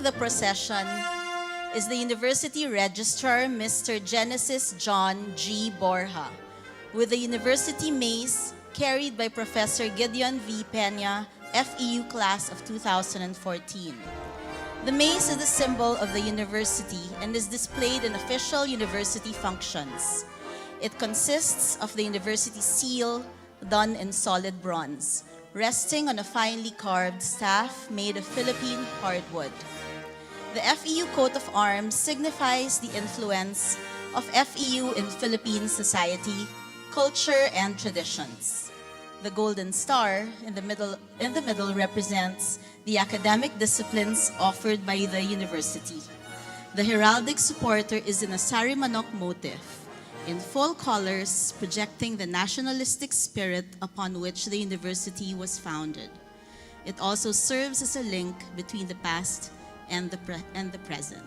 the procession is the University Registrar, Mr. Genesis John G. Borja, with the University Mace carried by Professor Gideon V. Peña, FEU Class of 2014. The mace is the symbol of the university and is displayed in official university functions. It consists of the university seal done in solid bronze, resting on a finely carved staff made of Philippine hardwood. The FEU coat of arms signifies the influence of FEU in Philippine society, culture, and traditions. The golden star in the middle represents the academic disciplines offered by the university. The heraldic supporter is in a sari manok motif, in full colors, projecting the nationalistic spirit upon which the university was founded. It also serves as a link between the past and the present.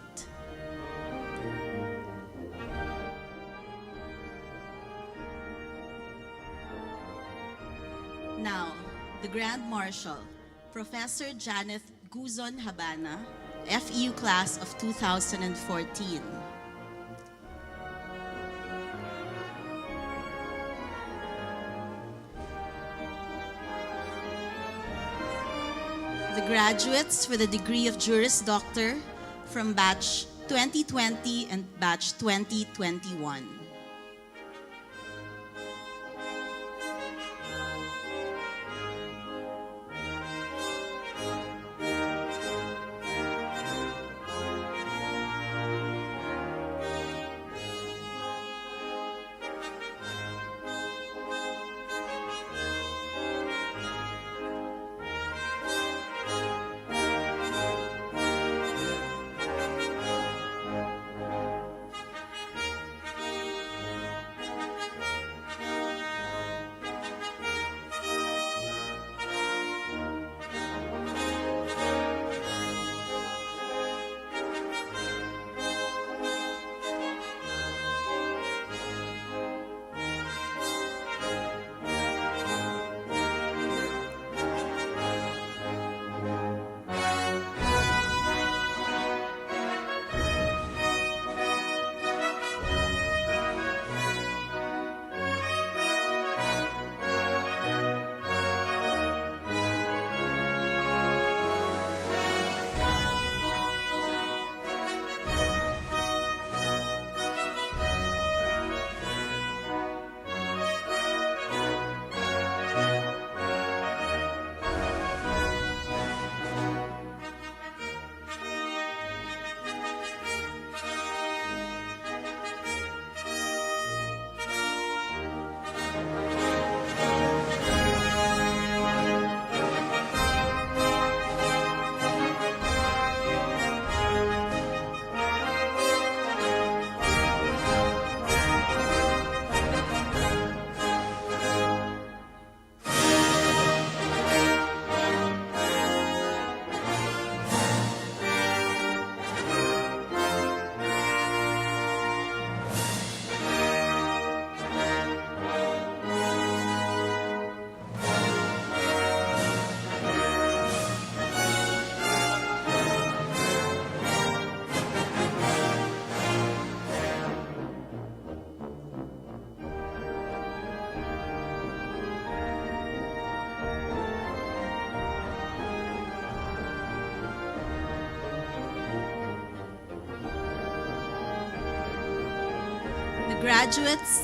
Now, the Grand Marshal, Professor Janeth Guzon Habana, FEU Class of 2014. The graduates for the degree of Juris Doctor from Batch 2020 and Batch 2021.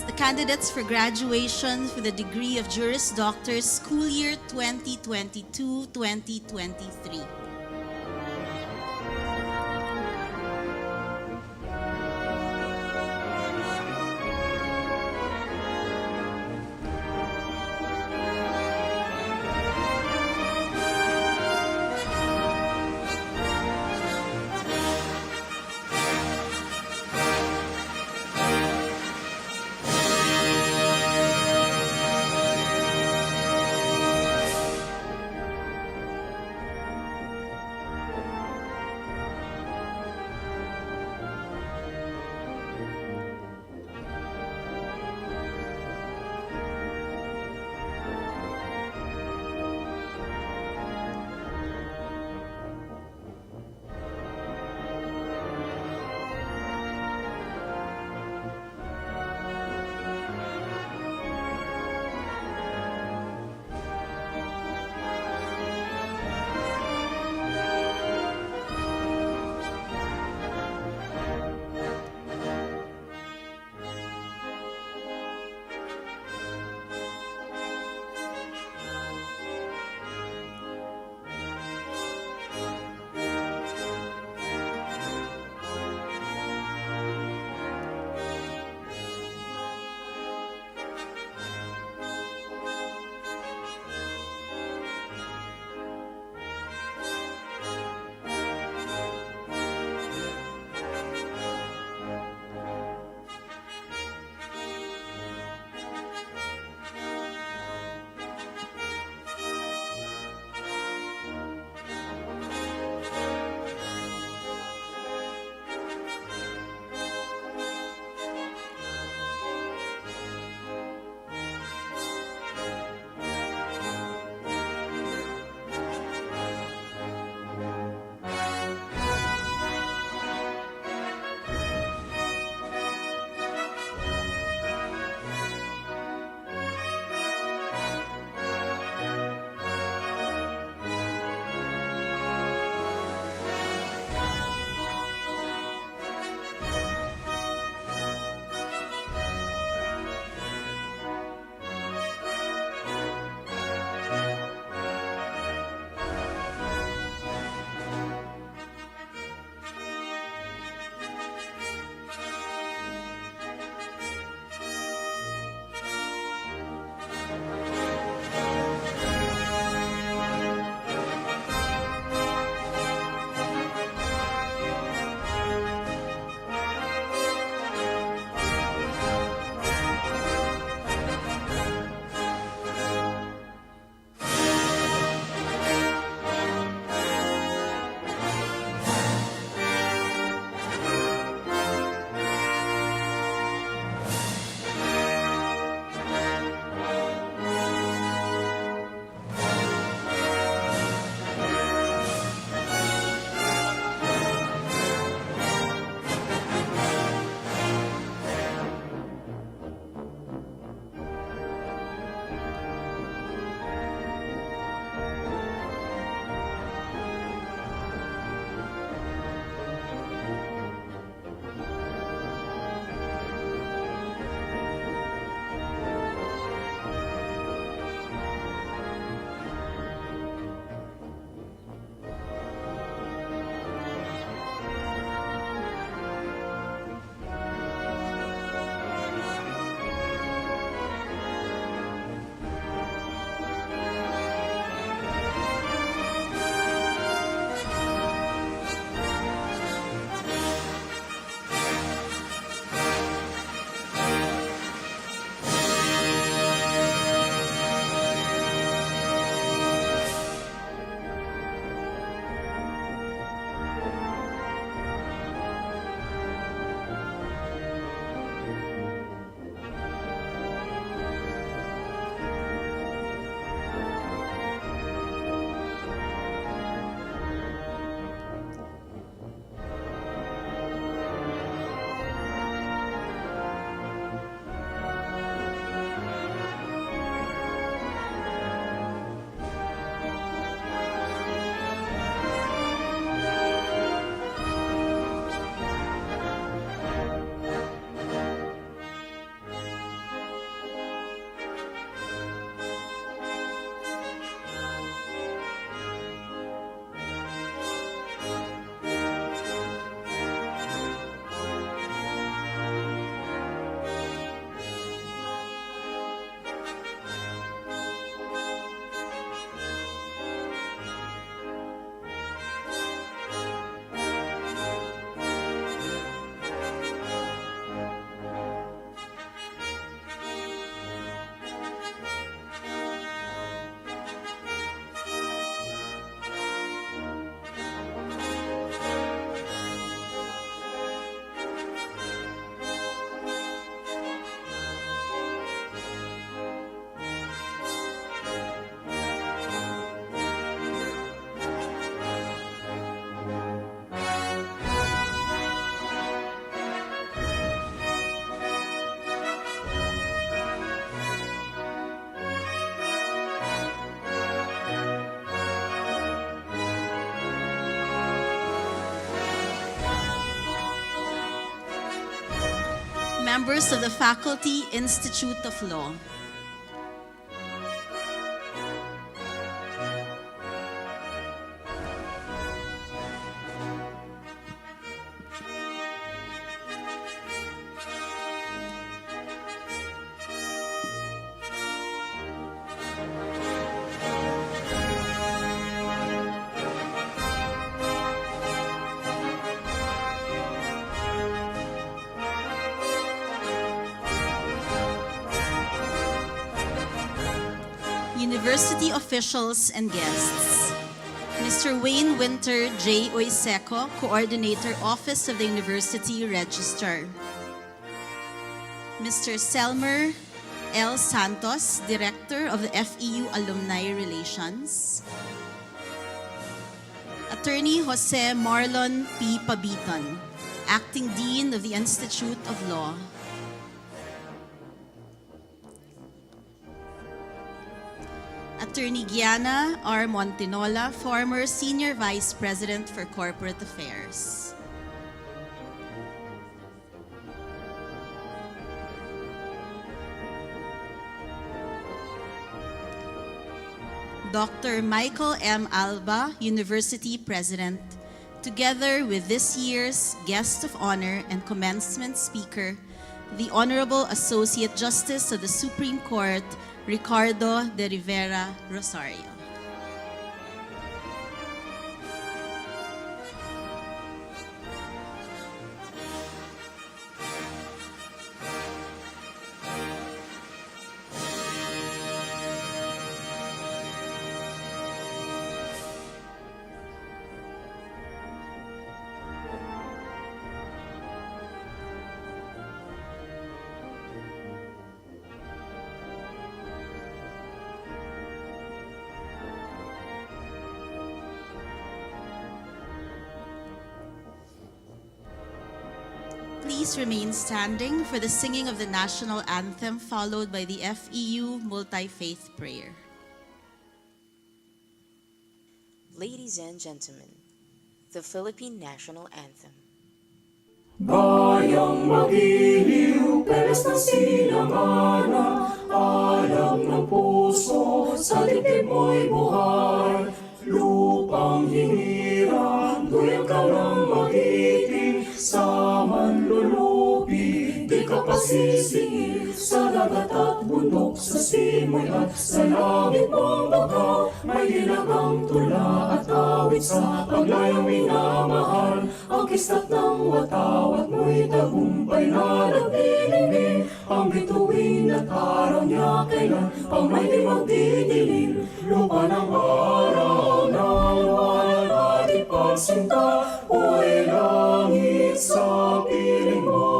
The candidates for graduation for the degree of Juris Doctor school year 2022-2023. members of the Faculty Institute of Law, university officials and guests. Mr. Wayne Winter J. Oiseco, Coordinator, Office of the University Registrar. Mr. Selmer L. Santos, Director of the FEU Alumni Relations. Attorney Jose Marlon P. Pabiton, Acting Dean of the Institute of Law. Attorney Gianna R. Montinola, former Senior Vice President for Corporate Affairs. Dr. Michael M. Alba, University President, together with this year's Guest of Honor and Commencement Speaker, the Honorable Associate Justice of the Supreme Court, Ricardo de Rivera Rosario. Please remain standing for the singing of the national anthem, followed by the FEU Multi-Faith Prayer. Ladies and gentlemen, the Philippine National Anthem. Bayang magiliw, peles ng sinangana, alam ng puso, sa dibdib mo'y buhay. Lupang hinirang, duyan ka ng magiting, sa manlulupi, di ka pasisingil. Sa dagat at bundok, sa simoy at sa langit mong bagaw, may dinagang tula at awit sa paglayang minamahal. Ang kislat ng watawat mo'y tagumpay na nagdilingling, ang bituin at araw niya kailan pang may di magdidilim. Lupa ng araw ng mahal at ipagsinta, buhay langit sa piling mo.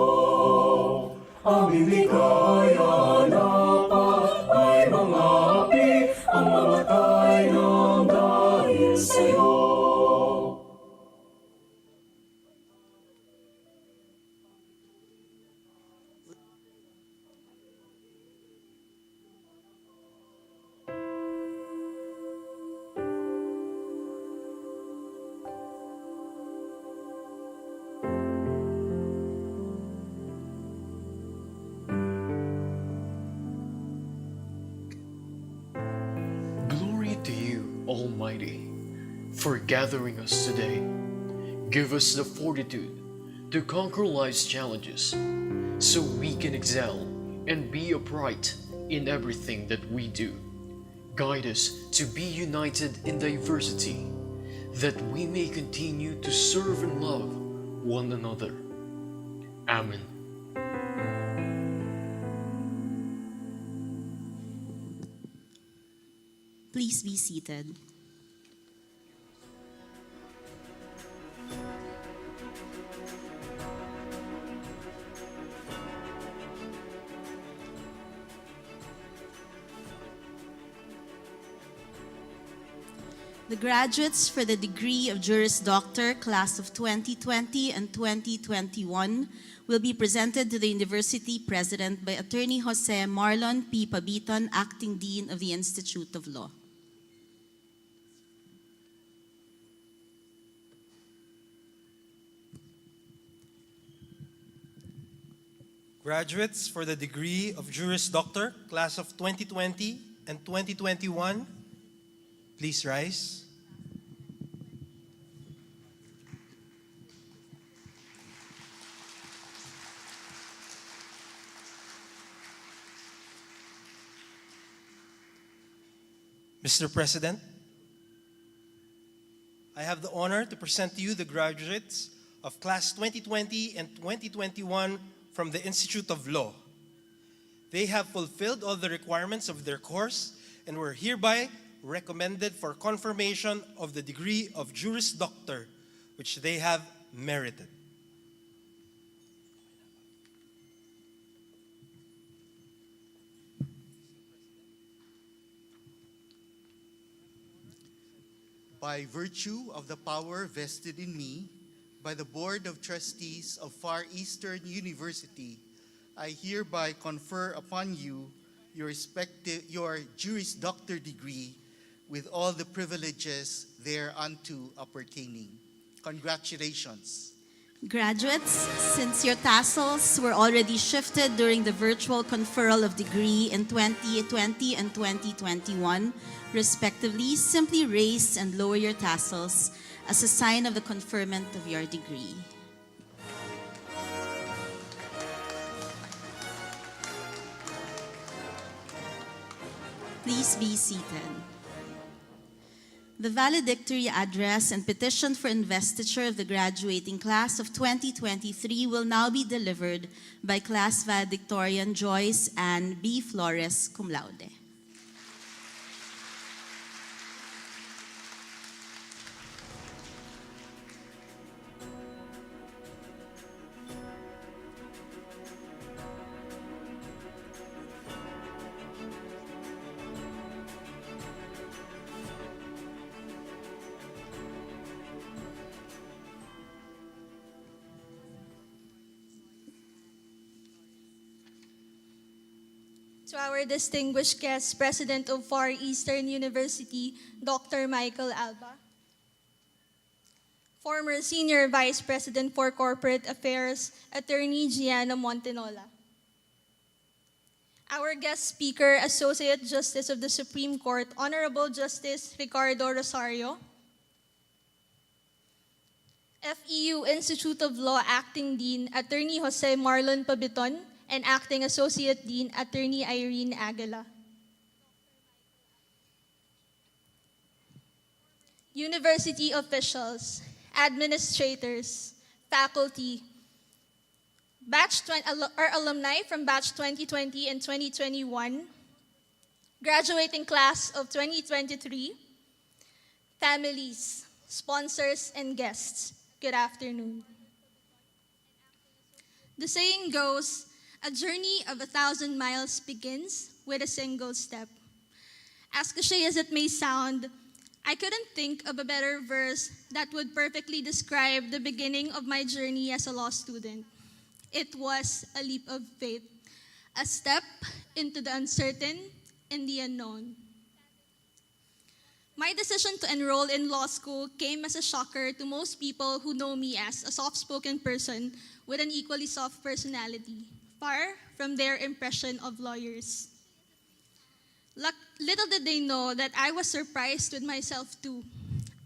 Ang bibigaya na pa ay mga api, ang mamatay ng dahil sa'yo. Almighty, for gathering us today. Give us the fortitude to conquer life's challenges so we can excel and be upright in everything that we do. Guide us to be united in diversity, that we may continue to serve and love one another. Amen. Please be seated. The graduates for the degree of Juris Doctor, class of 2020 and 2021, will be presented to the University President by Attorney Jose Marlon P. Pabiton, Acting Dean of the Institute of Law. Graduates for the degree of Juris Doctor, class of 2020 and 2021, please rise. Mr. President, I have the honor to present to you the graduates of class 2020 and 2021 from the Institute of Law. They have fulfilled all the requirements of their course and were hereby recommended for confirmation of the degree of Juris Doctor, which they have merited. By virtue of the power vested in me by the Board of Trustees of Far Eastern University, I hereby confer upon you your Juris Doctor degree with all the privileges thereunto appertaining. Congratulations. Graduates, since your tassels were already shifted during the virtual conferral of degree in 2020 and 2021, respectively, simply raise and lower your tassels as a sign of the conferment of your degree. Please be seated. The valedictory address and petition for investiture of the graduating class of 2023 will now be delivered by class valedictorian Joyce Ann B. Flores, cum laude. To our distinguished guest, President of Far Eastern University, Dr. Michael Alba. Former Senior Vice President for Corporate Affairs, Attorney Gianna Montenola. Our guest speaker, Associate Justice of the Supreme Court, Honorable Justice Ricardo Rosario. FEU Institute of Law Acting Dean, Attorney Jose Marlon Pabiton, and Acting Associate Dean, Attorney Irene Aguila. University officials, administrators, faculty, our alumni from batch 2020 and 2021, graduating class of 2023, families, sponsors, and guests, good afternoon. The saying goes, a journey of 1,000 miles begins with a single step. As cliché as it may sound, I couldn't think of a better verse that would perfectly describe the beginning of my journey as a law student. It was a leap of faith, a step into the uncertain and the unknown. My decision to enroll in law school came as a shocker to most people who know me as a soft-spoken person with an equally soft personality, far from their impression of lawyers. Little did they know that I was surprised with myself too.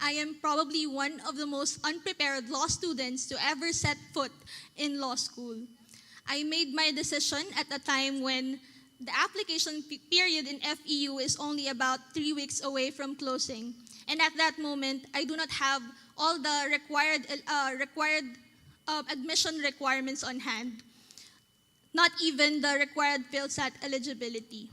I am probably one of the most unprepared law students to ever set foot in law school. I made my decision at a time when the application period in FEU is only about 3 weeks away from closing. And at that moment, I do not have all the required admission requirements on hand, not even the required PhilSat eligibility.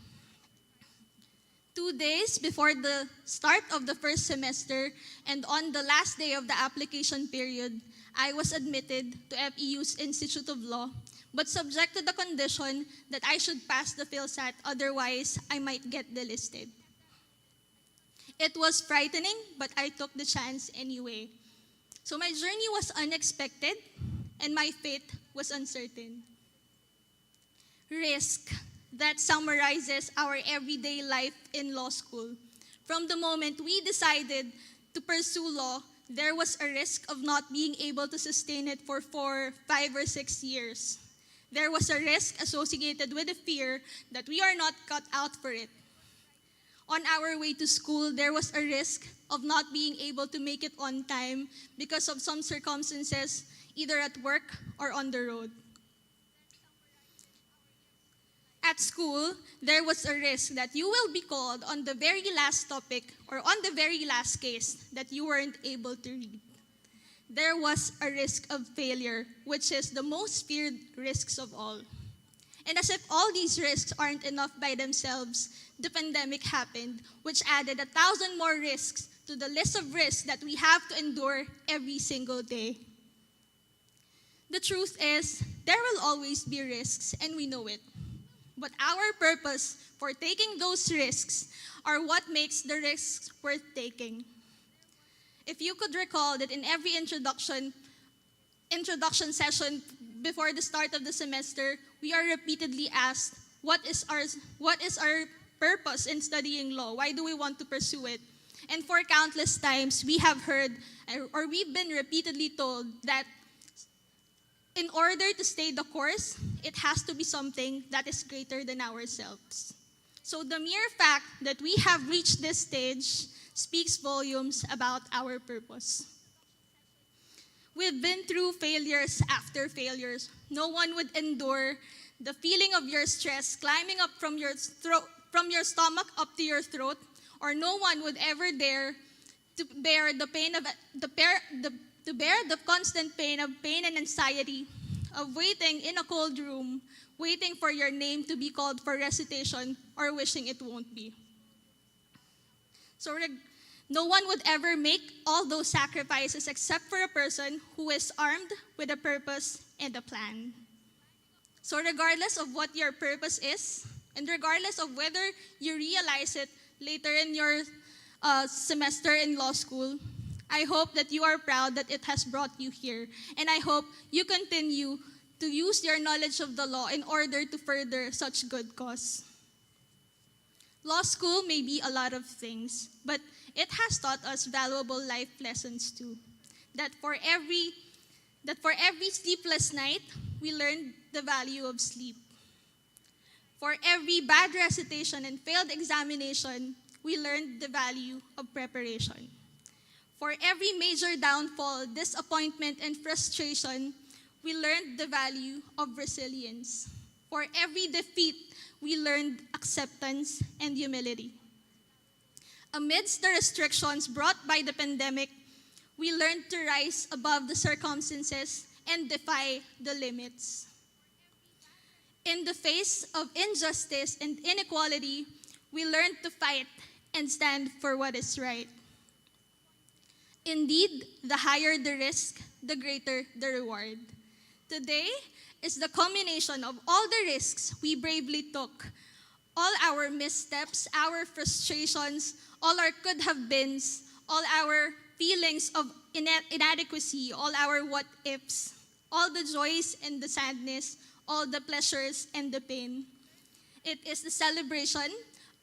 2 days before the start of the first semester and on the last day of the application period, I was admitted to FEU's Institute of Law, but subject to the condition that I should pass the PhilSat, otherwise I might get delisted. It was frightening, but I took the chance anyway. So my journey was unexpected, and my fate was uncertain. Risk, that summarizes our everyday life in law school. From the moment we decided to pursue law, there was a risk of not being able to sustain it for 4, 5, or 6 years. There was a risk associated with the fear that we are not cut out for it. On our way to school, there was a risk of not being able to make it on time because of some circumstances, either at work or on the road. At school, there was a risk that you will be called on the very last topic or on the very last case that you weren't able to read. There was a risk of failure, which is the most feared risks of all. And as if all these risks aren't enough by themselves, the pandemic happened, which added 1,000 more risks to the list of risks that we have to endure every single day. The truth is, there will always be risks, and we know it. But our purpose for taking those risks are what makes the risks worth taking. If you could recall that in every introduction session before the start of the semester, we are repeatedly asked, what is our purpose in studying law? Why do we want to pursue it? And for countless times, we have heard, or we've been repeatedly told that in order to stay the course, it has to be something that is greater than ourselves. So the mere fact that we have reached this stage speaks volumes about our purpose. We've been through failures after failures. No one would endure the feeling of your stress climbing up from your stomach up to your throat, or no one would ever dare to bear the constant pain and anxiety of waiting in a cold room, waiting for your name to be called for recitation, or wishing it won't be. So no one would ever make all those sacrifices except for a person who is armed with a purpose and a plan. So regardless of what your purpose is, and regardless of whether you realize it later in your semester in law school, I hope that you are proud that it has brought you here. And I hope you continue to use your knowledge of the law in order to further such good cause. Law school may be a lot of things, but it has taught us valuable life lessons too. That for every sleepless night, we learned the value of sleep. For every bad recitation and failed examination, we learned the value of preparation. For every major downfall, disappointment, and frustration, we learned the value of resilience. For every defeat, we learned acceptance and humility. Amidst the restrictions brought by the pandemic, we learned to rise above the circumstances and defy the limits. In the face of injustice and inequality, we learned to fight and stand for what is right. Indeed, the higher the risk, the greater the reward. Today is the culmination of all the risks we bravely took, all our missteps, our frustrations, all our could have beens, all our feelings of inadequacy, all our what ifs, all the joys and the sadness, all the pleasures and the pain. It is the celebration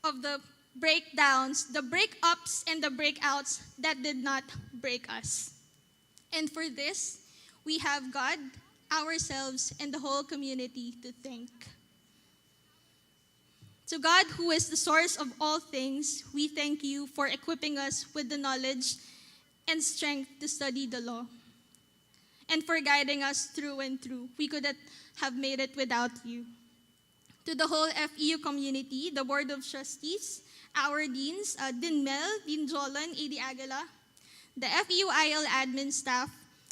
of the breakdowns, the breakups, and the breakouts that did not break us. And for this, we have God, ourselves, and the whole community to thank. To God, who is the source of all things, we thank you for equipping us with the knowledge and strength to study the law, and for guiding us through and through. We couldn't have made it without you. To the whole FEU community, the Board of Trustees, our deans, Dean Mel, Dean Jolan, A.D. Aguila, the FEU-IL admin staff,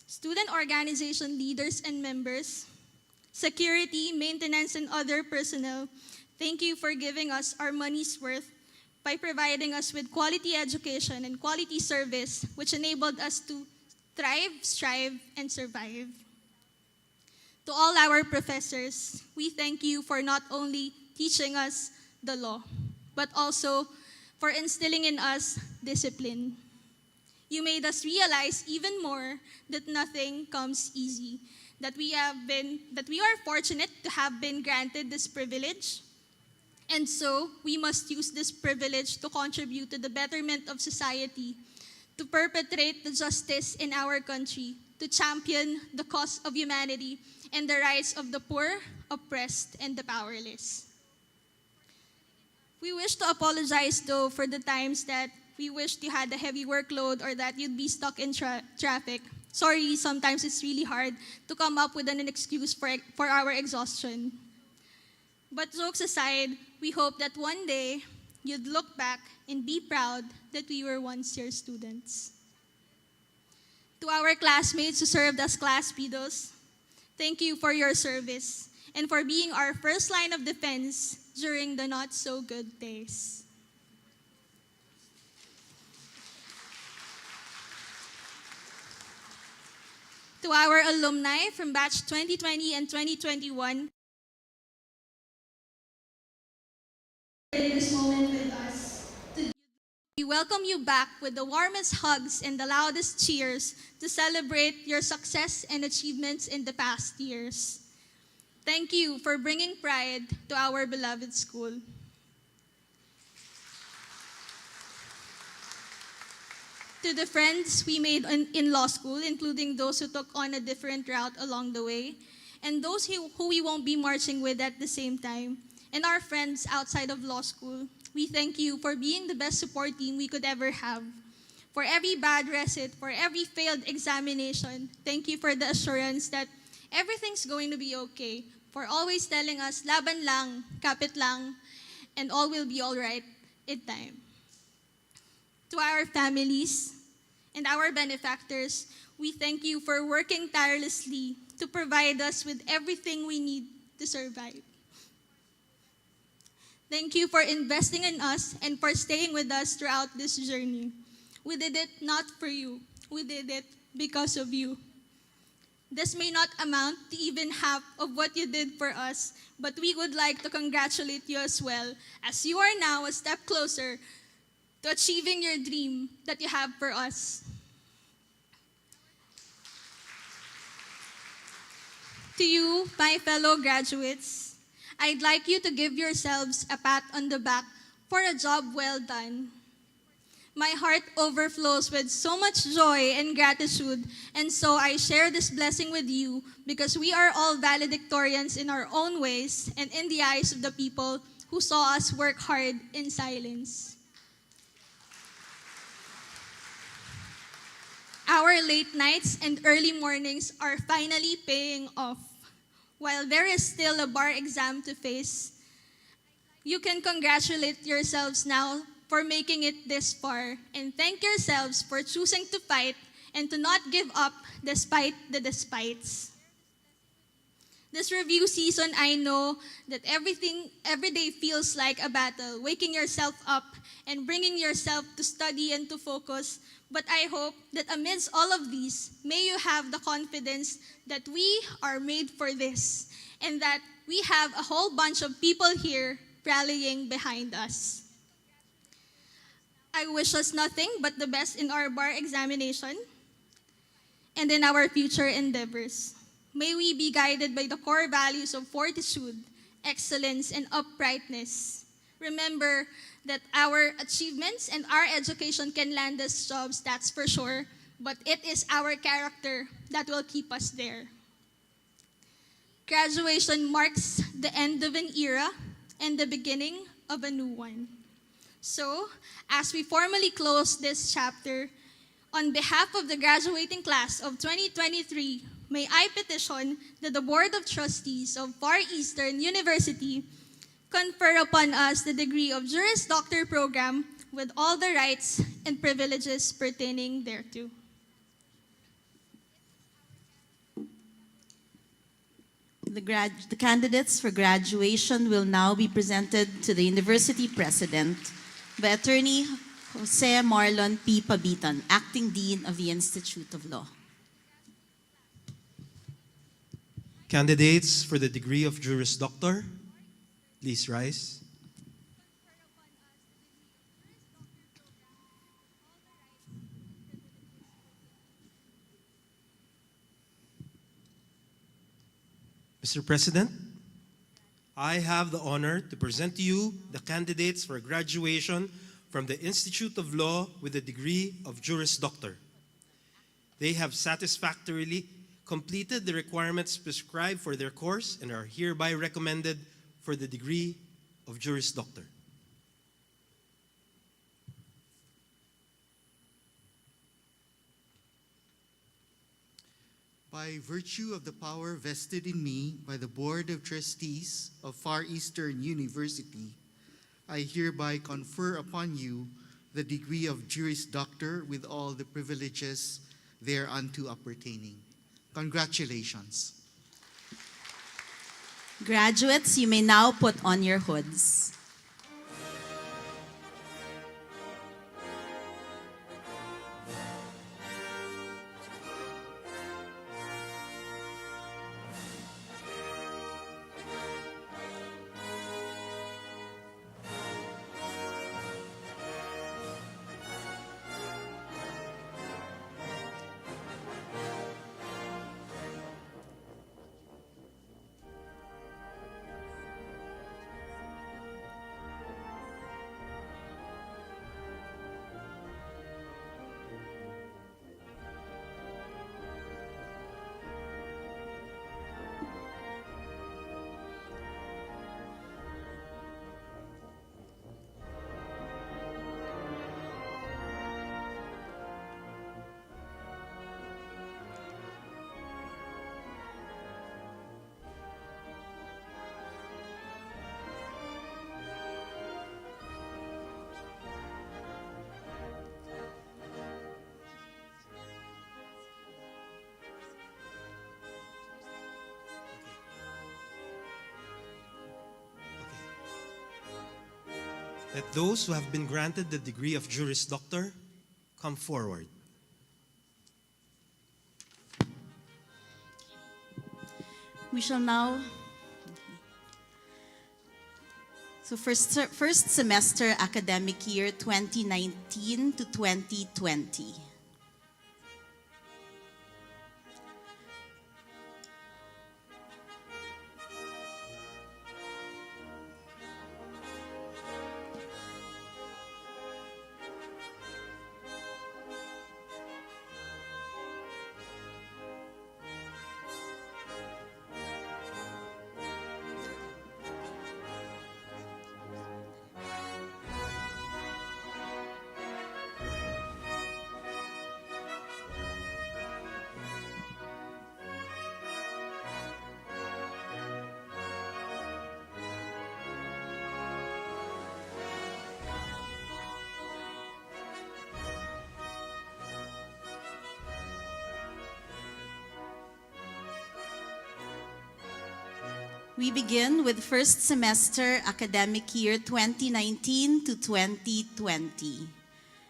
student organization leaders and members, security, maintenance, and other personnel, thank you for giving us our money's worth by providing us with quality education and quality service, which enabled us to thrive, strive, and survive. To all our professors, we thank you for not only teaching us the law, but also for instilling in us discipline. You made us realize even more that nothing comes easy, that we are fortunate to have been granted this privilege, and so we must use this privilege to contribute to the betterment of society, to perpetrate the justice in our country, to champion the cause of humanity and the rights of the poor, oppressed, and the powerless. We wish to apologize, though, for the times that we wished you had a heavy workload or that you'd be stuck in traffic. Sorry, sometimes it's really hard to come up with an excuse for our exhaustion. But jokes aside, we hope that one day you'd look back and be proud that we were once your students. To our classmates who served as class pedos, thank you for your service and for being our first line of defense during the not-so-good days. To our alumni from batch 2020 and 2021, in this moment with us. We welcome you back with the warmest hugs and the loudest cheers to celebrate your success and achievements in the past years. Thank you for bringing pride to our beloved school. To the friends we made in law school, including those who took on a different route along the way, and those who we won't be marching with at the same time, and our friends outside of law school, we thank you for being the best support team we could ever have. For every bad recit, for every failed examination, thank you for the assurance that everything's going to be okay, for always telling us, laban lang, kapit lang, and all will be all right in time. To our families and our benefactors, we thank you for working tirelessly to provide us with everything we need to survive. Thank you for investing in us and for staying with us throughout this journey. We did it not for you. We did it because of you. This may not amount to even half of what you did for us, but we would like to congratulate you as well, as you are now a step closer to achieving your dream that you have for us. To you, my fellow graduates, I'd like you to give yourselves a pat on the back for a job well done. My heart overflows with so much joy and gratitude, and so I share this blessing with you because we are all valedictorians in our own ways and in the eyes of the people who saw us work hard in silence. Our late nights and early mornings are finally paying off. While there is still a bar exam to face, you can congratulate yourselves now for making it this far and thank yourselves for choosing to fight and to not give up despite the despites. This review season, I know that every day feels like a battle, waking yourself up and bringing yourself to study and to focus. But I hope that amidst all of these, may you have the confidence that we are made for this and that we have a whole bunch of people here rallying behind us. I wish us nothing but the best in our bar examination and in our future endeavors. May we be guided by the core values of fortitude, excellence, and uprightness. Remember that our achievements and our education can land us jobs, that's for sure, but it is our character that will keep us there. Graduation marks the end of an era and the beginning of a new one. So, as we formally close this chapter, on behalf of the graduating class of 2023, may I petition that the Board of Trustees of Far Eastern University confer upon us the degree of Juris Doctor program with all the rights and privileges pertaining thereto. The candidates for graduation will now be presented to the University President by Attorney Jose Marlon P. Pabitan, Acting Dean of the Institute of Law. Candidates for the degree of Juris Doctor, please rise. Mr. President, I have the honor to present to you the candidates for graduation from the Institute of Law with the degree of Juris Doctor. They have satisfactorily completed the requirements prescribed for their course and are hereby recommended for the degree of Juris Doctor. By virtue of the power vested in me by the Board of Trustees of Far Eastern University, I hereby confer upon you the degree of Juris Doctor with all the privileges thereunto appertaining. Congratulations. Graduates, you may now put on your hoods. Let those who have been granted the degree of Juris Doctor come forward. We shall now. So first semester academic year 2019 to 2020. We begin with first semester academic year 2019 to 2020.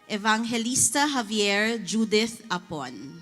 Evangelista Javier Judith Apon.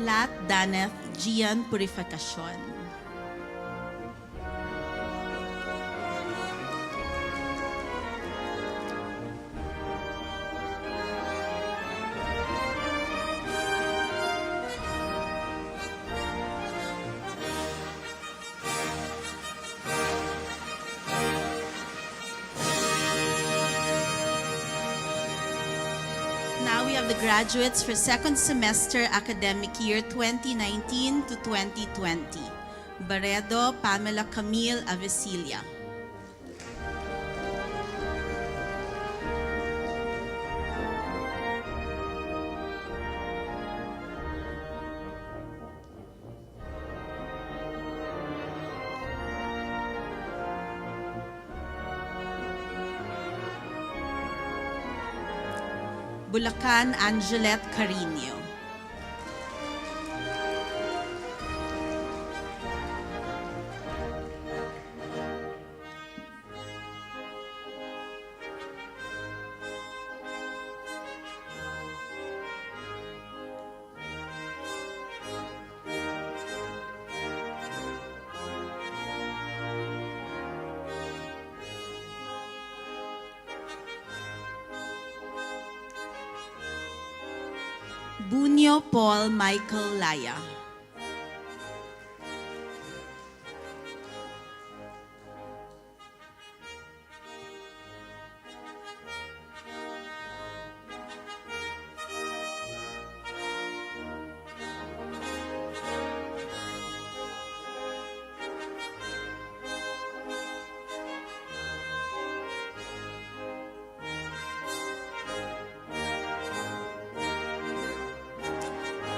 Lat Daneth Gian Purificacion. Now we have the graduates for second semester academic year 2019 to 2020. Baredo Pamela Camille Avesilia. Bulacan Angelette Carino. Bunyo Paul Michael Laya.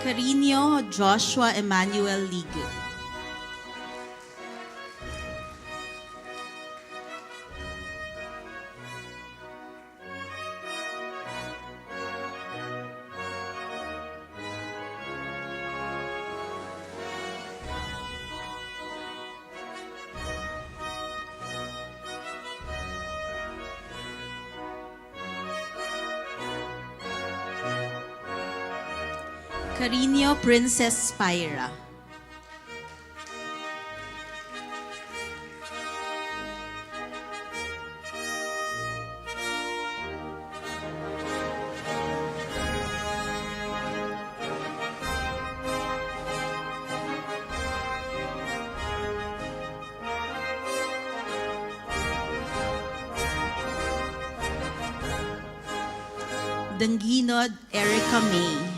Carino Joshua Emmanuel Ligue. Carino Princess Spira. Danginod Erica May.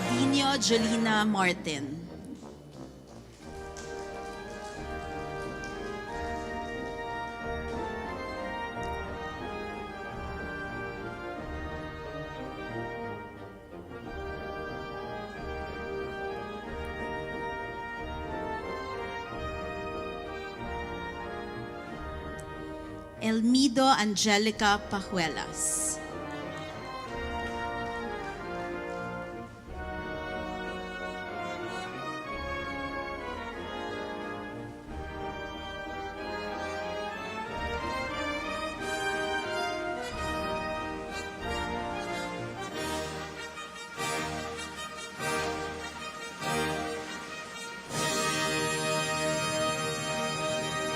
Dino Jolina Martin. Elmido Angelica Pajuelas.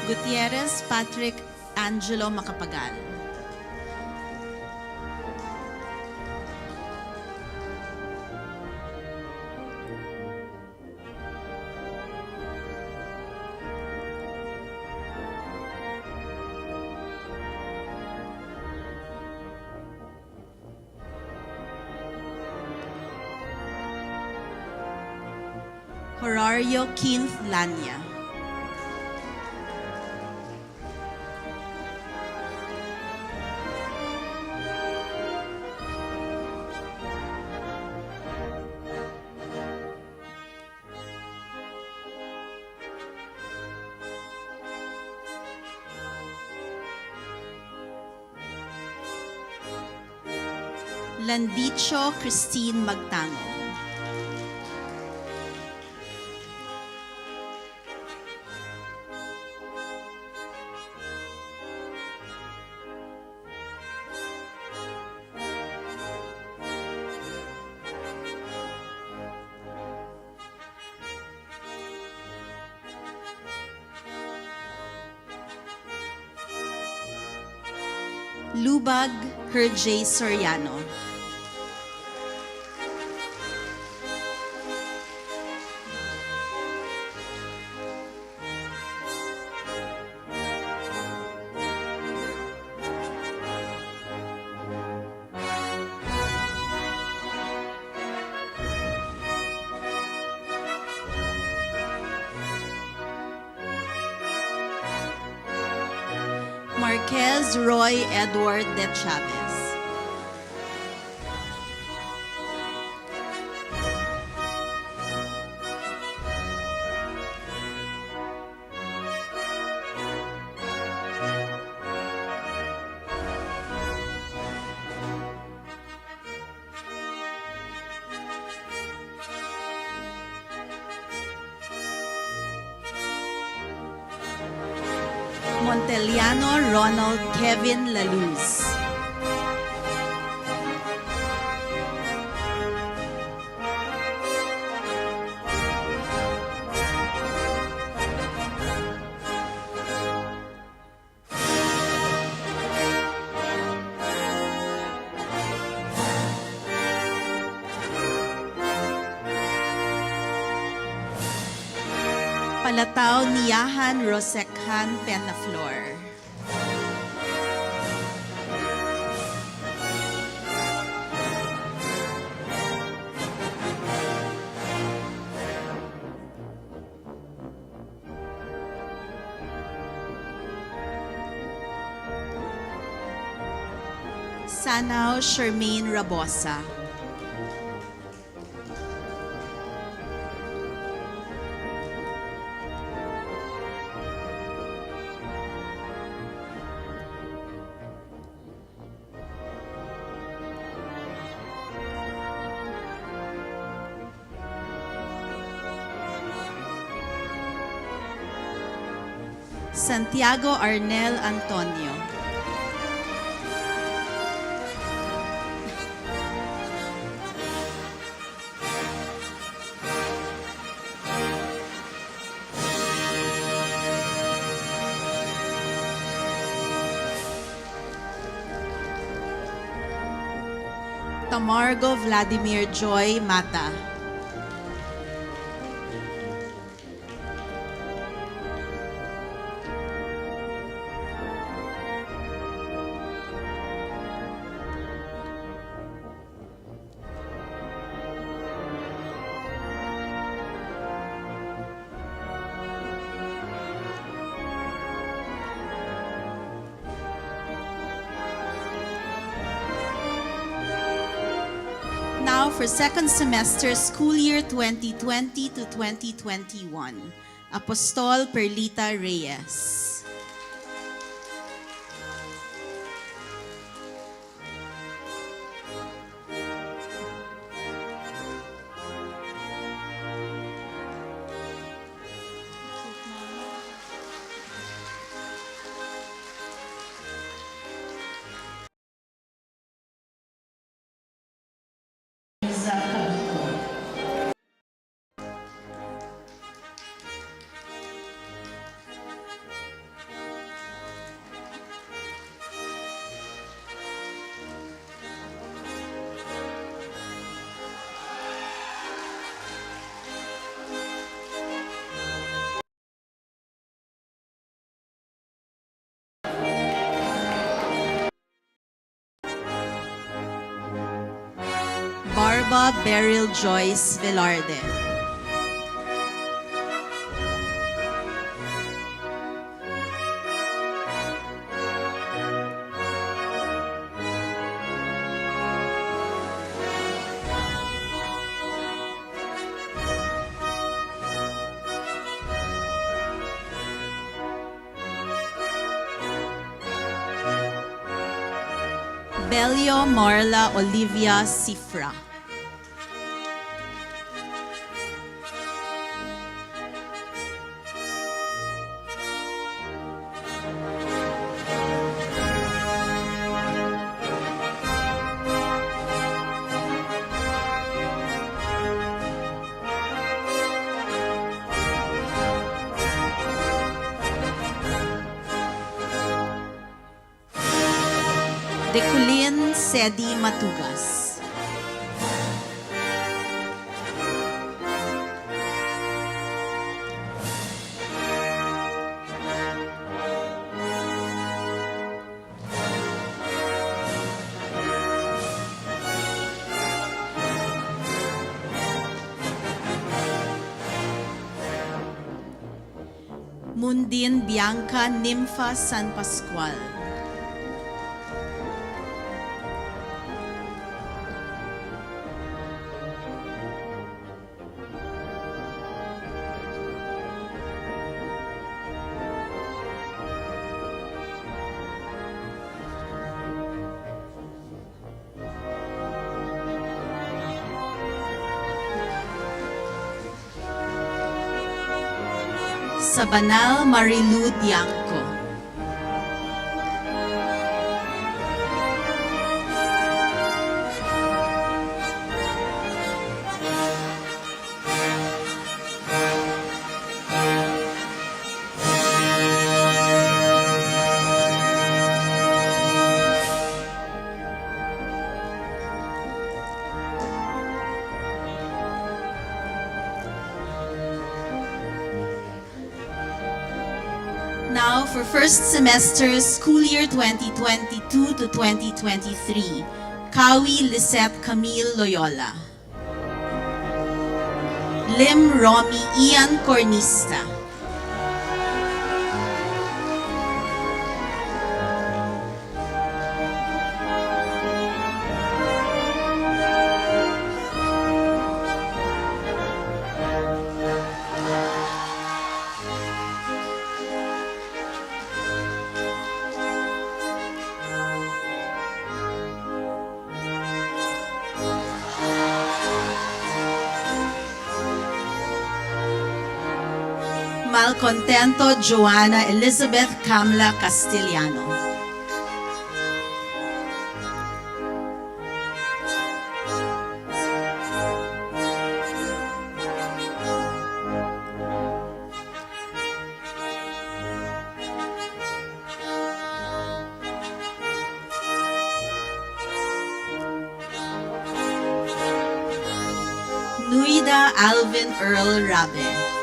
Gutierrez Patrick Angelo Macapagal. Horario Keith Lanya. Landicho Christine Magtango. Lubag Herjay Soriano. Marquez Roy Edward de Chavez. Monteliano Ronald Kevin Laluz. Palatao Niyahan Rosekhan Penaflor. Sanao Shermaine Rabosa. Santiago Arnel Antonio. Tamargo Vladimir Joy Mata. Now for second semester school year 2020 to 2021, Apostol Perlita Reyes. Barba Beryl Joyce Velarde. Belio Marla Olivia Cifra. Deculin Sedi Matugas. Mundin Bianca Nympha San Pascual. sa Banal Marilu Diangco. Now for first semester school year 2022 to 2023, Kawi Lisette Camille Loyola. Lim Romy Ian Cornista. Malcontento Joanna Elizabeth Camla Castellano. Nuida Alvin Earl Rabe.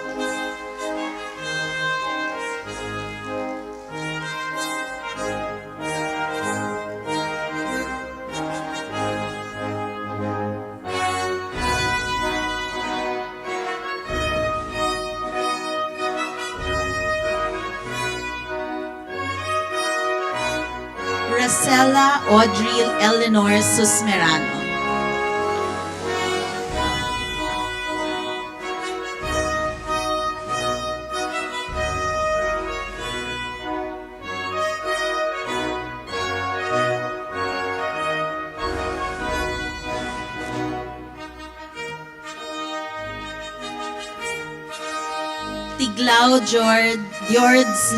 Rosella Audrey Eleanor Susmerano. Tiglao George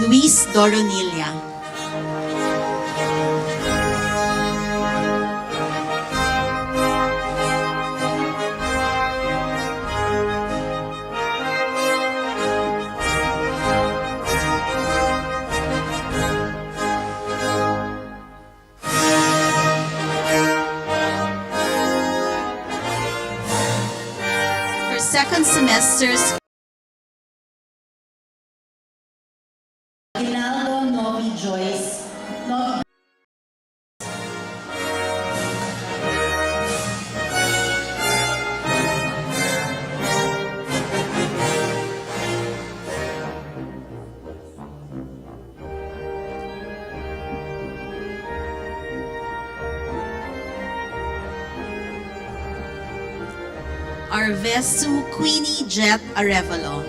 Luis Doronilla. For second semesters, Aguinaldo Novi Joyce. Arvesu Queenie Jet Arevalo.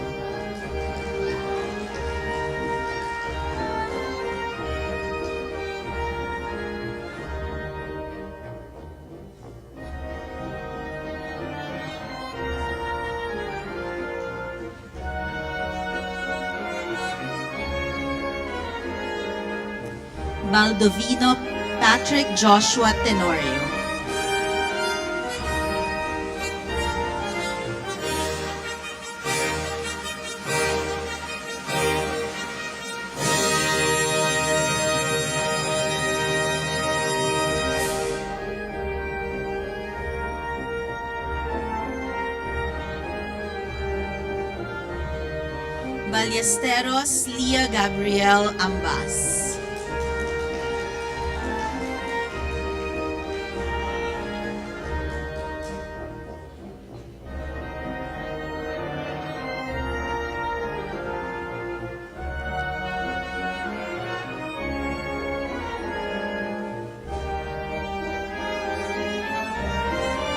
Baldovino Patrick Joshua Tenorio. Ballesteros Lia Gabriel Ambas.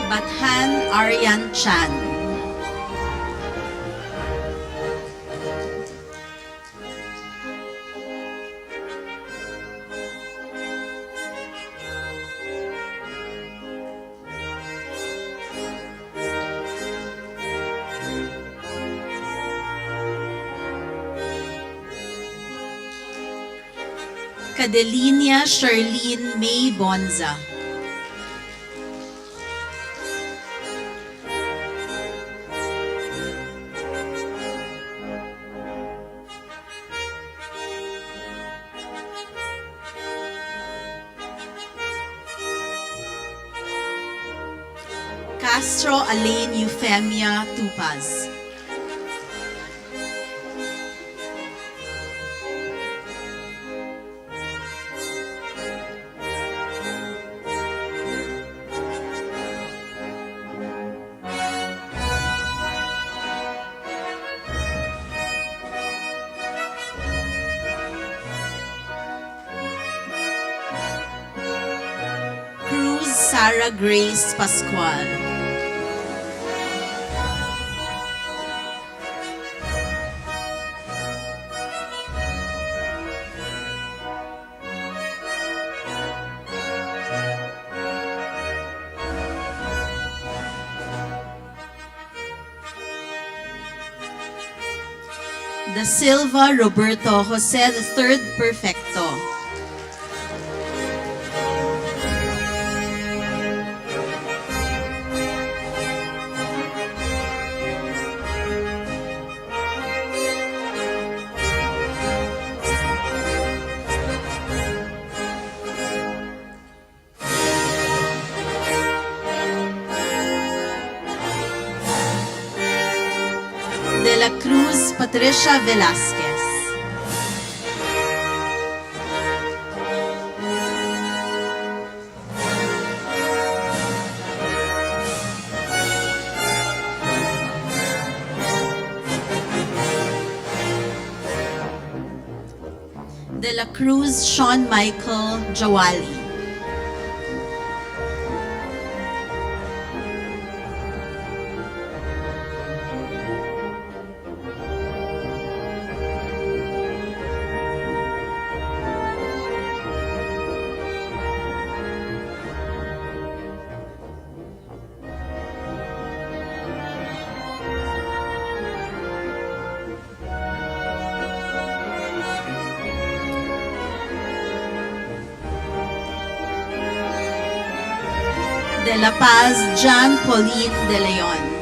Bathan Aryan Chan. Cadelinia Charlene May Bonza. Castro Alain Euphemia Tupaz. Cruz Sarah Grace Pascual. Da Silva Roberto Jose III Perfecto. De la Cruz Patricia Velasquez. De la Cruz Sean Michael Jawali. De La Paz John Pauline De Leon.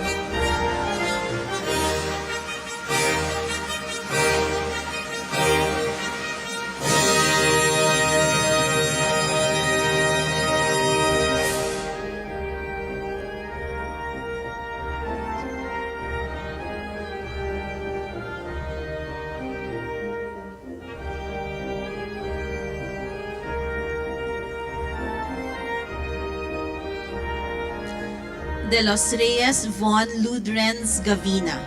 De los Reyes Von Ludrens Gavina.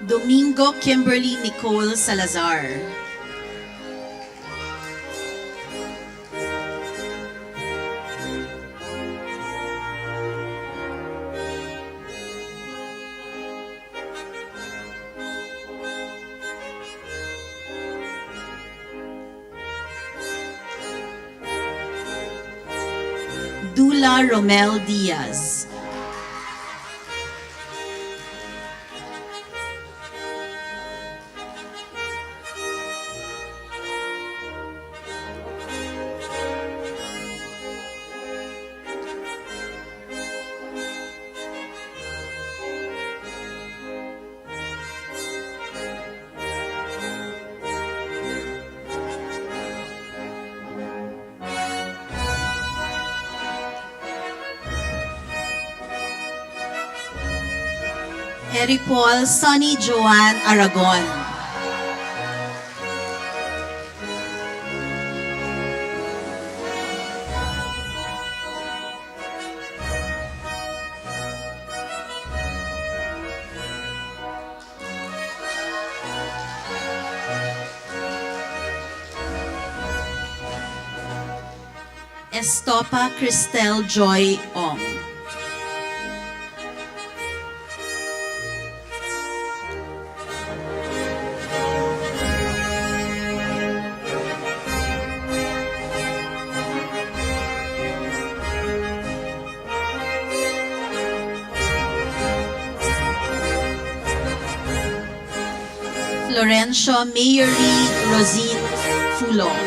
Domingo Kimberly Nicole Salazar. Dula Romel Diaz. Eri Paul Sonny Joan Aragon. Estopa Cristel Joy Ong. Florencio Mayori Rosine Fulong.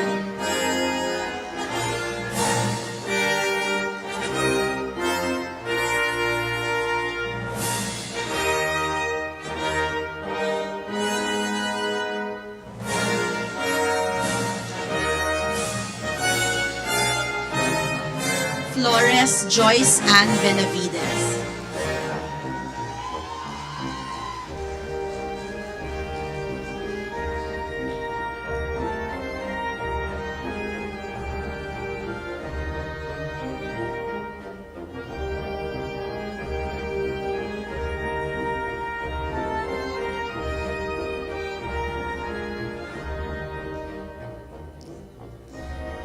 Flores Joyce Ann Benavides.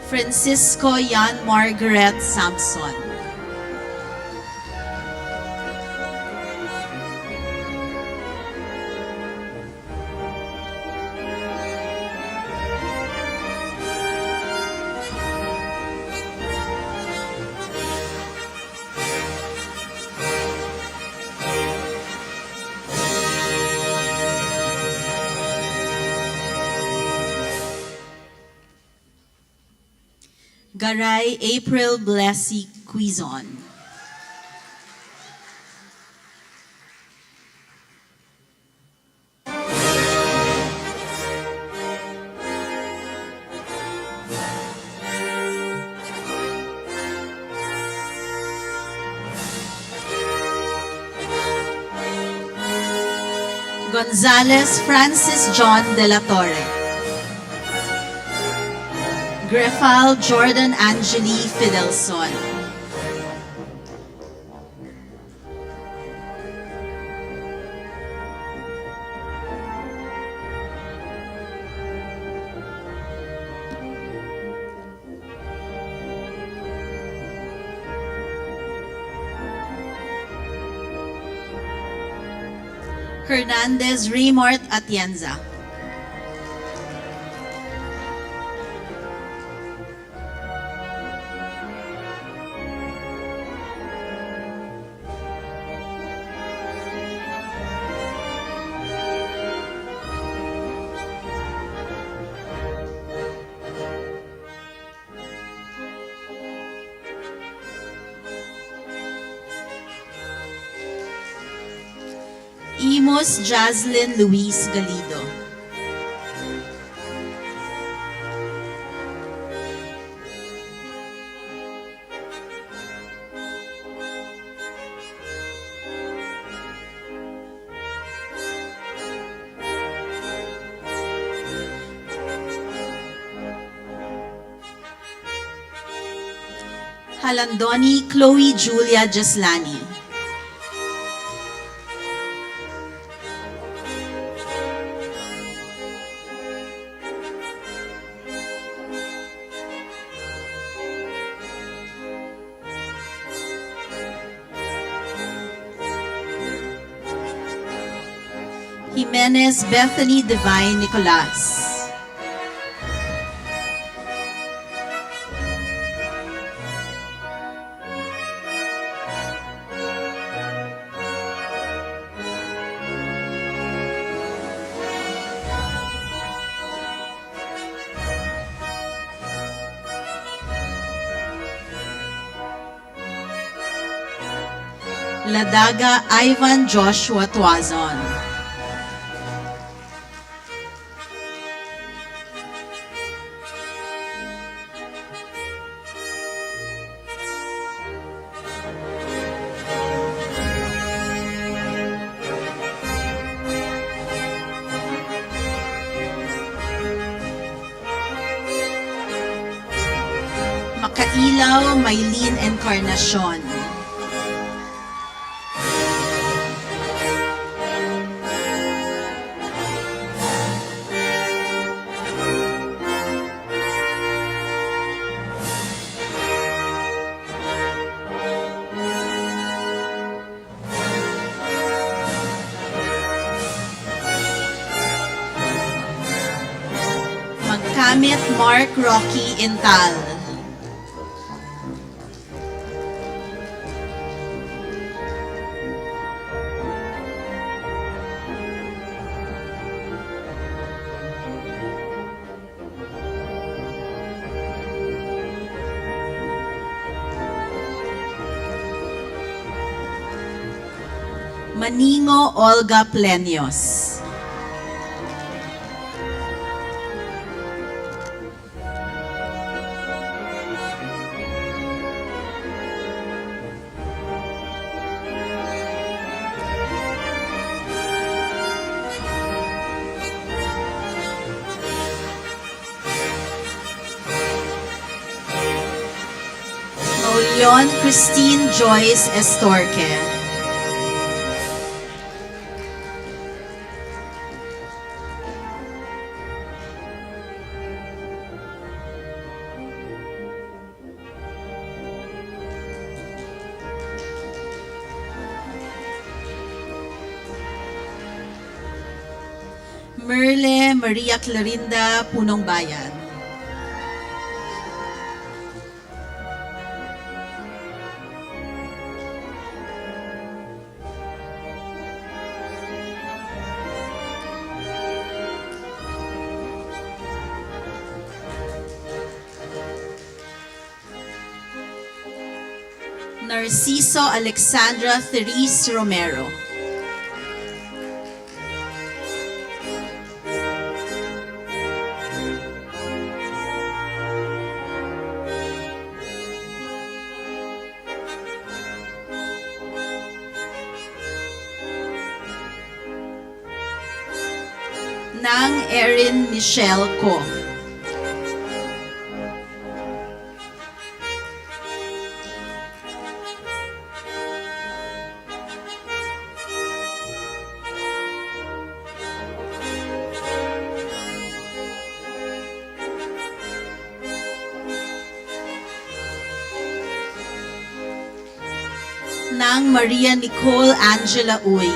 Francisco Yan Margaret Sampson. Garay April Blessy Quizon. Gonzalez Francis John de la Torre. Grefal Jordan Angeli Fidelson. Hernandez Raymart Atienza. Imos Jaslyn Luis Galido. Halandoni Chloe Julia Jaslani. Jimenez Bethany Divine Nicolas. Ladaga Ivan Joshua Tuazon. Makailaw Maylene Encarnacion. Magkamit Mark Rocky Intal. Maningo Olga Plenios. Maulion Christine Joyce Estorque. Merle Maria Clarinda Punong Bayan. Narciso Alexandra Therese Romero. Nang Erin Michelle Ko. Nang Maria Nicole Angela Uy.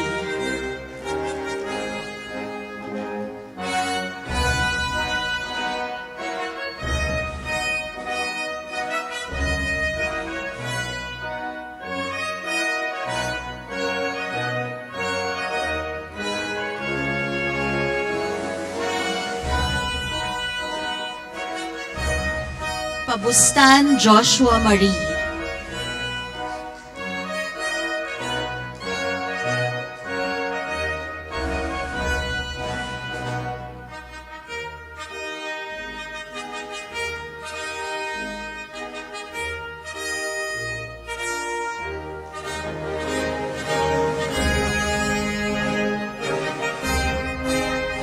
Pabustan Joshua Marie.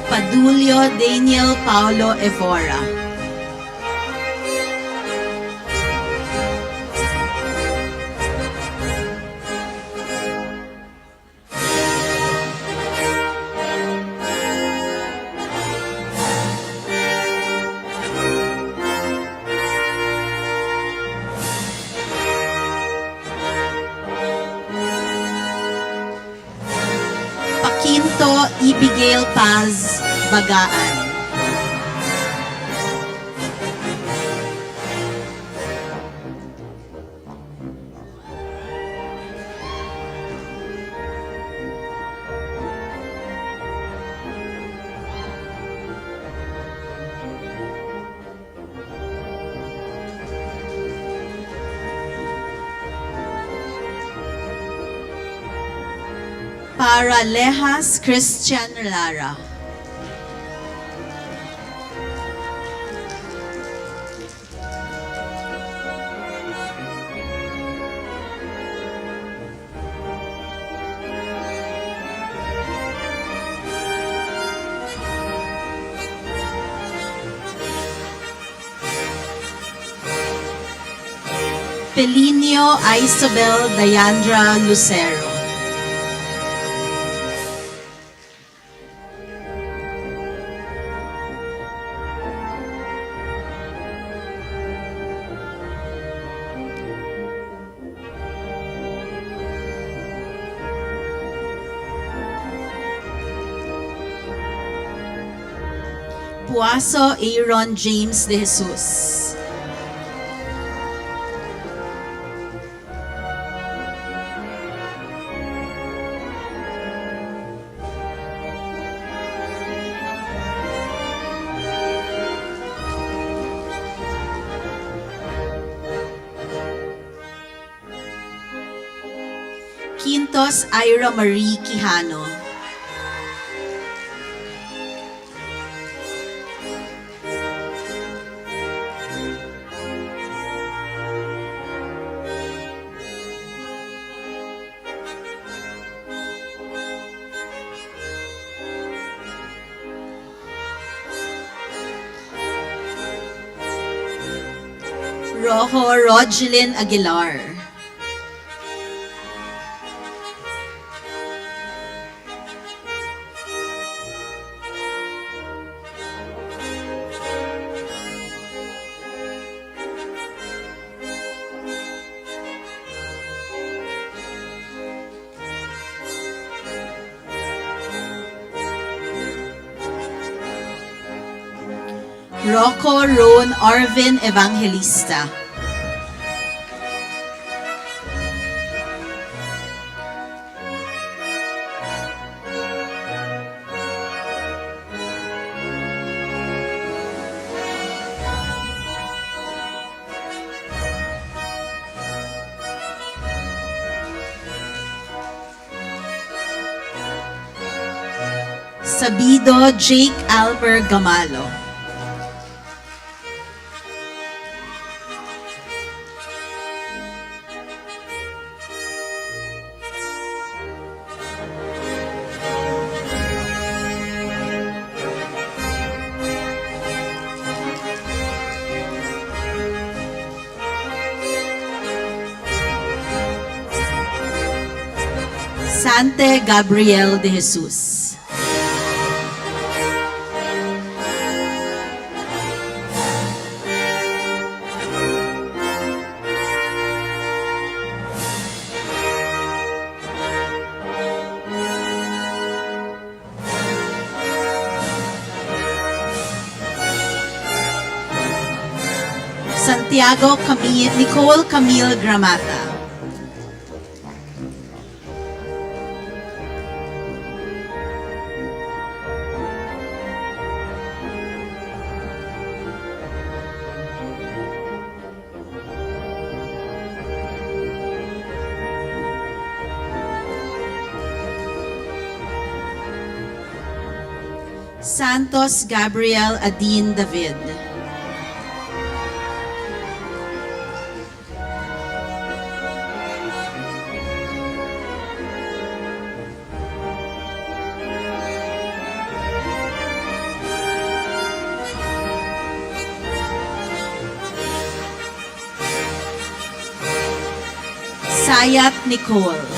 Padulio Daniel Paulo Evora. Paquinto Abigail Paz Bagaan. Para Lejas Christian Lara. Pelinio Isabel Diandra Lucero. Puaso Aaron James de Jesus. Quintos Ira Marie Quijano. Rojo Rogelyn Aguilar. Rocco Ron Arvin Evangelista. Sabido Jake Alper Gamalo. Sante Gabriel de Jesus. Santiago Nicole Camille Gramata. Santos Gabriel Adin David. Sayat Nicole.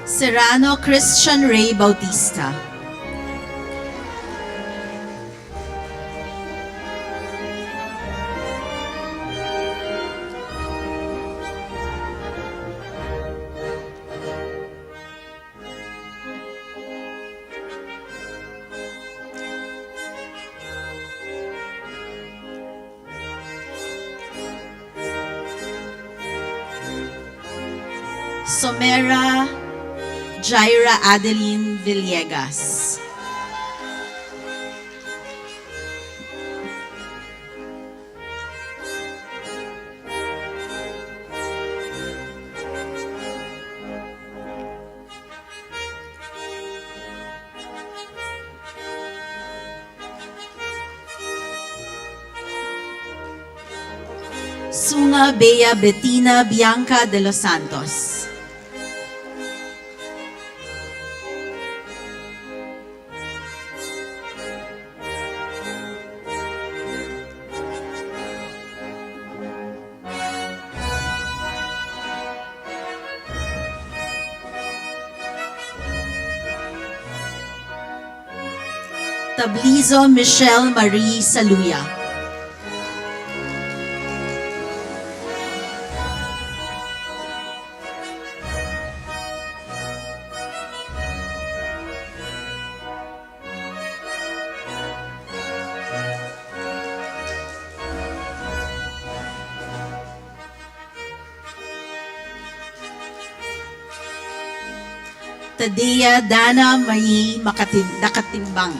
Serrano Christian Ray Bautista. Somera Jaira Adeline Villegas. Sunga Bea Bettina Bianca de los Santos. Tablizo Michelle Marie Saluya. Tadea Dana Marie Nakatimbang.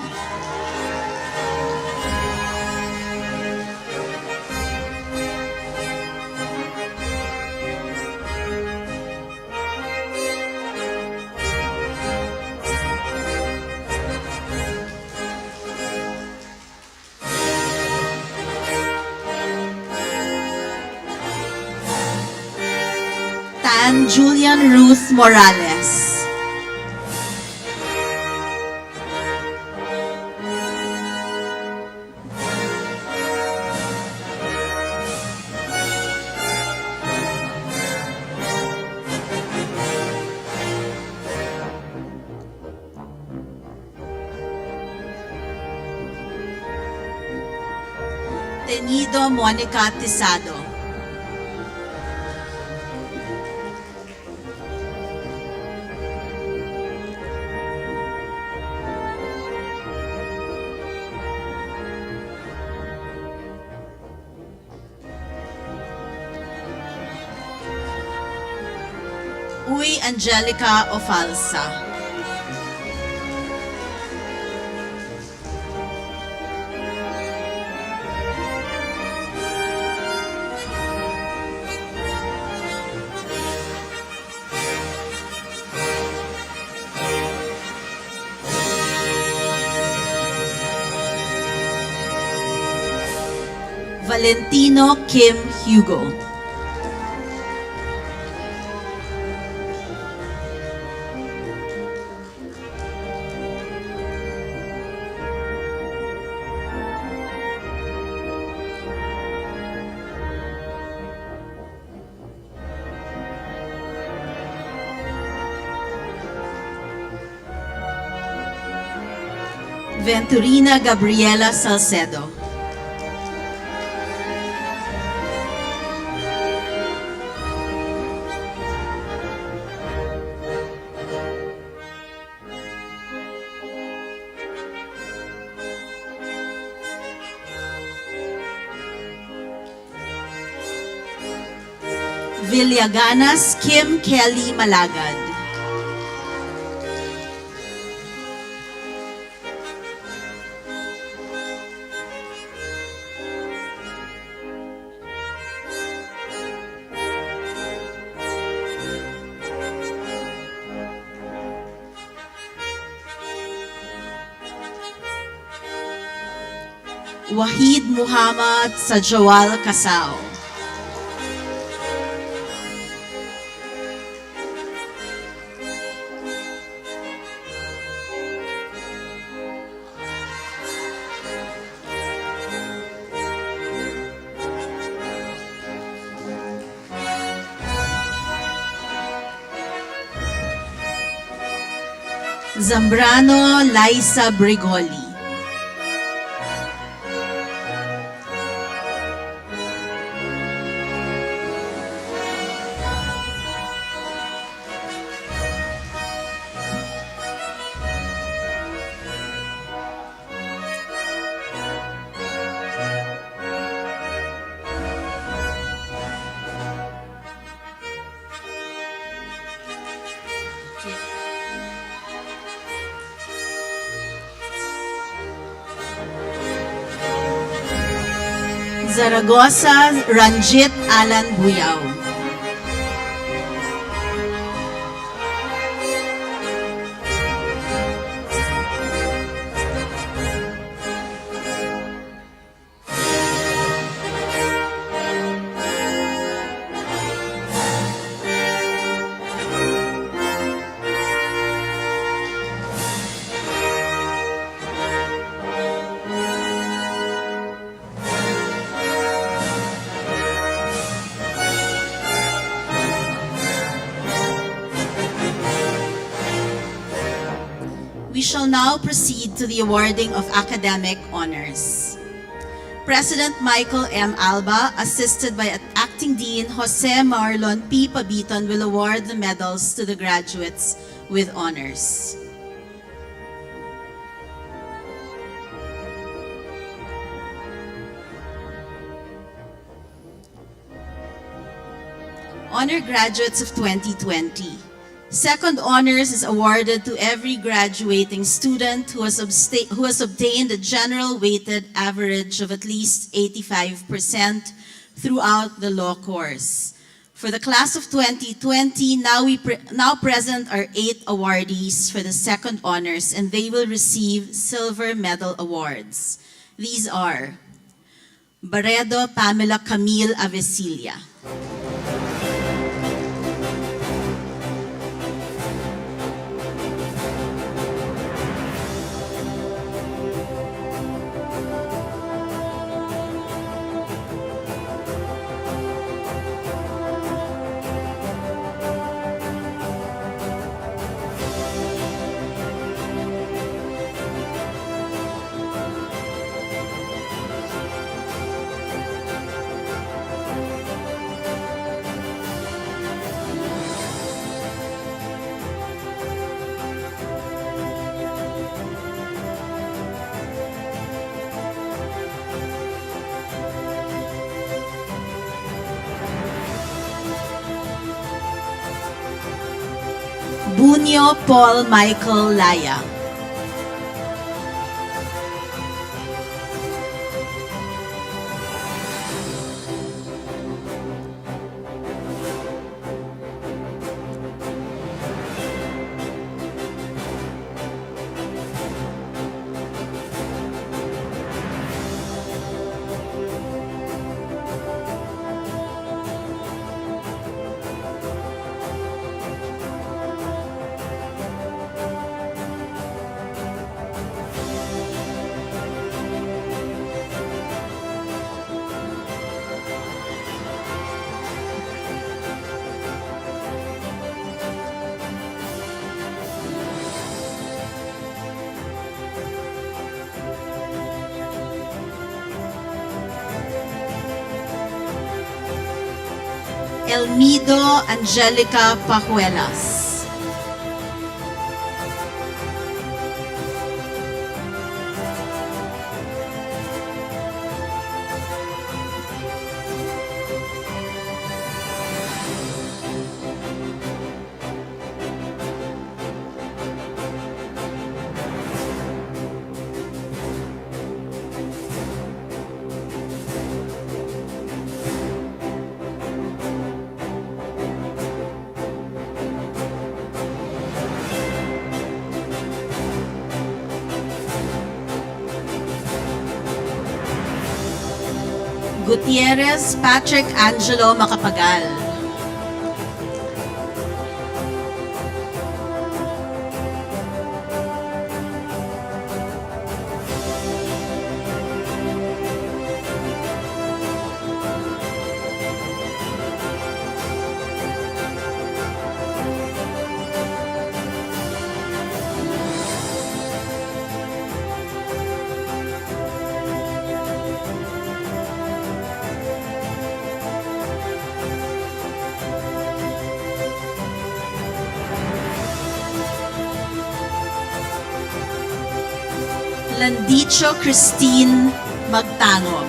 Tan Julian Ruth Morales. Tenido Monica Tisado. Uy Angelica Ofalsa. Valentino Kim Hugo. Venturina Gabriela Salcedo. Villaganas Kim Kelly Malagad. Wahid Muhammad Sajawal Kasao. Zambrano Liza Brigoli. Zaragoza Ranjit Alan Buyaw. We shall now proceed to the awarding of academic honors. President Michael M. Alba, assisted by Acting Dean Jose Marlon P. Pabiton, will award the medals to the graduates with honors. Honor graduates of 2020. Second honors is awarded to every graduating student who has obtained a general weighted average of at least 85% throughout the law course. For the class of 2020, now present are 8 awardees for the second honors, and they will receive silver medal awards. These are Barredo Pamela Camille Avesilia, Bunyo Paul Michael Laya, Elmido Angelica Pajuelas, Gutierrez Patrick Angelo Macapagal, Landicho Christine Magtango,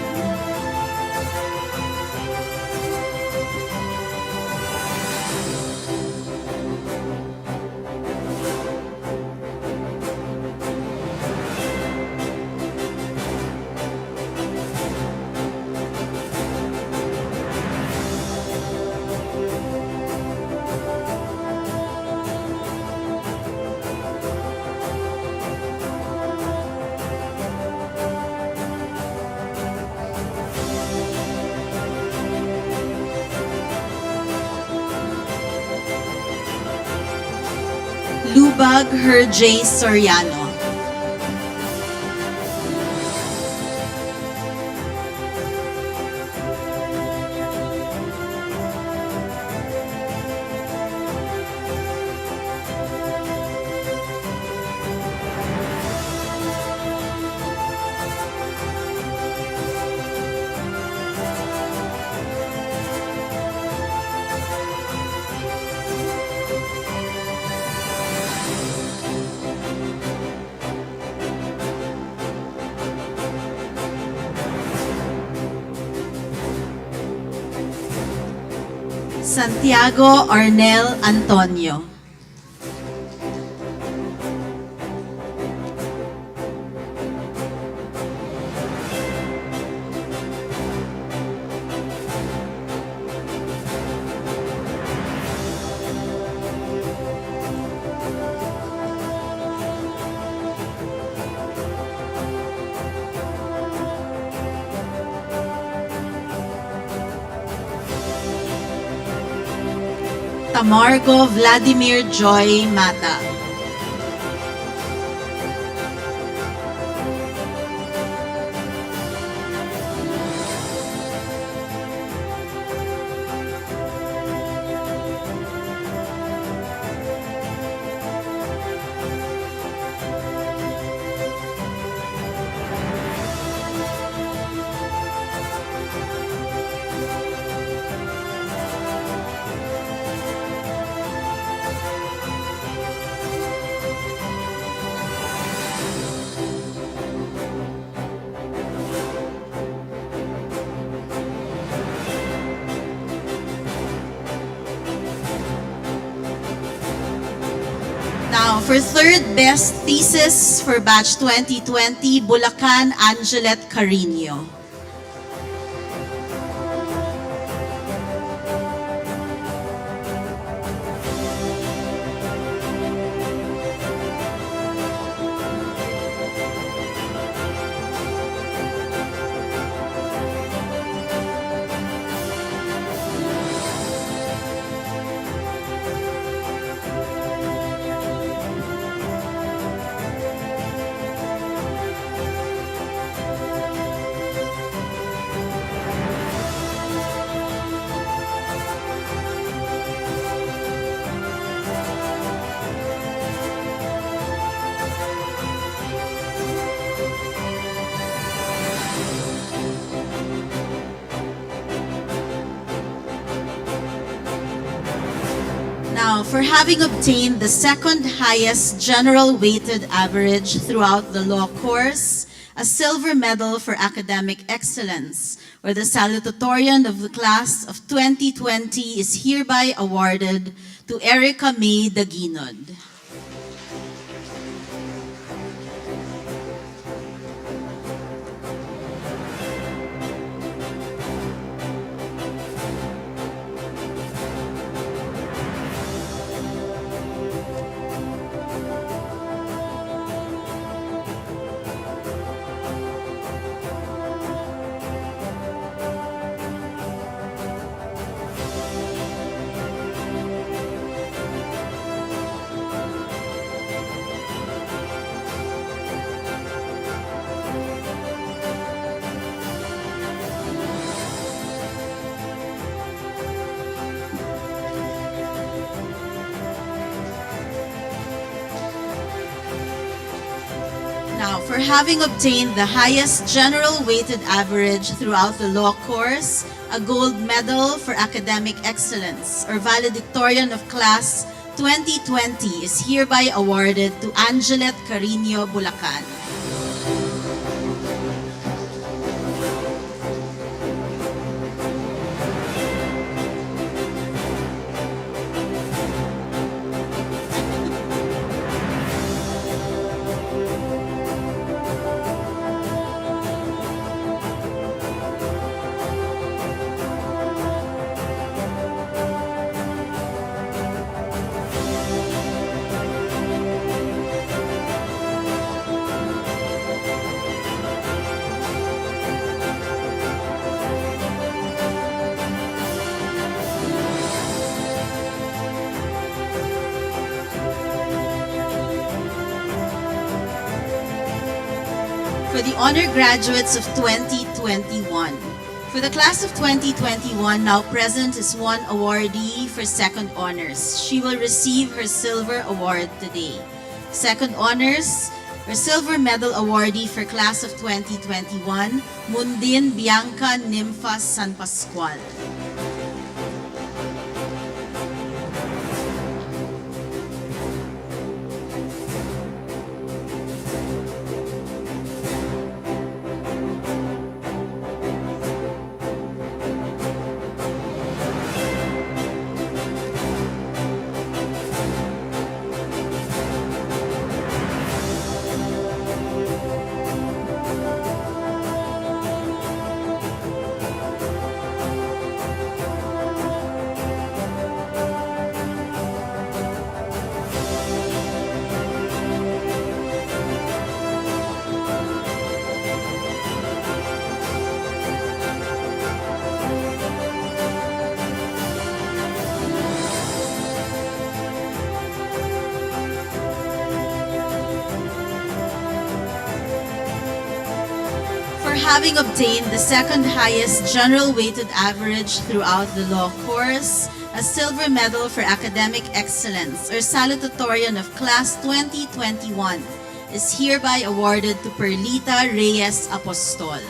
Lubag Herjay Soriano, Santiago Arnel Antonio, Tamargo Vladimir Joy Mata. Now, for third best thesis for batch 2020, Bulacan Angelet Carino. Now, for having obtained the second highest general weighted average throughout the law course, a silver medal for academic excellence, or the salutatorian of the class of 2020 is hereby awarded to Erica May Daginod. Now, for having obtained the highest general weighted average throughout the law course, a gold medal for academic excellence, or valedictorian of class 2020 is hereby awarded to Angelet Carino Bulacan. For the honor graduates of 2021. For the class of 2021, now present is one awardee for second honors. She will receive her silver award today. Second honors, or silver medal awardee for class of 2021, Mundin Bianca Nympha San Pascual. having obtained the second highest general weighted average throughout the law course, a silver medal for academic excellence or salutatorian of class 2021 is hereby awarded to Perlita Reyes Apostol.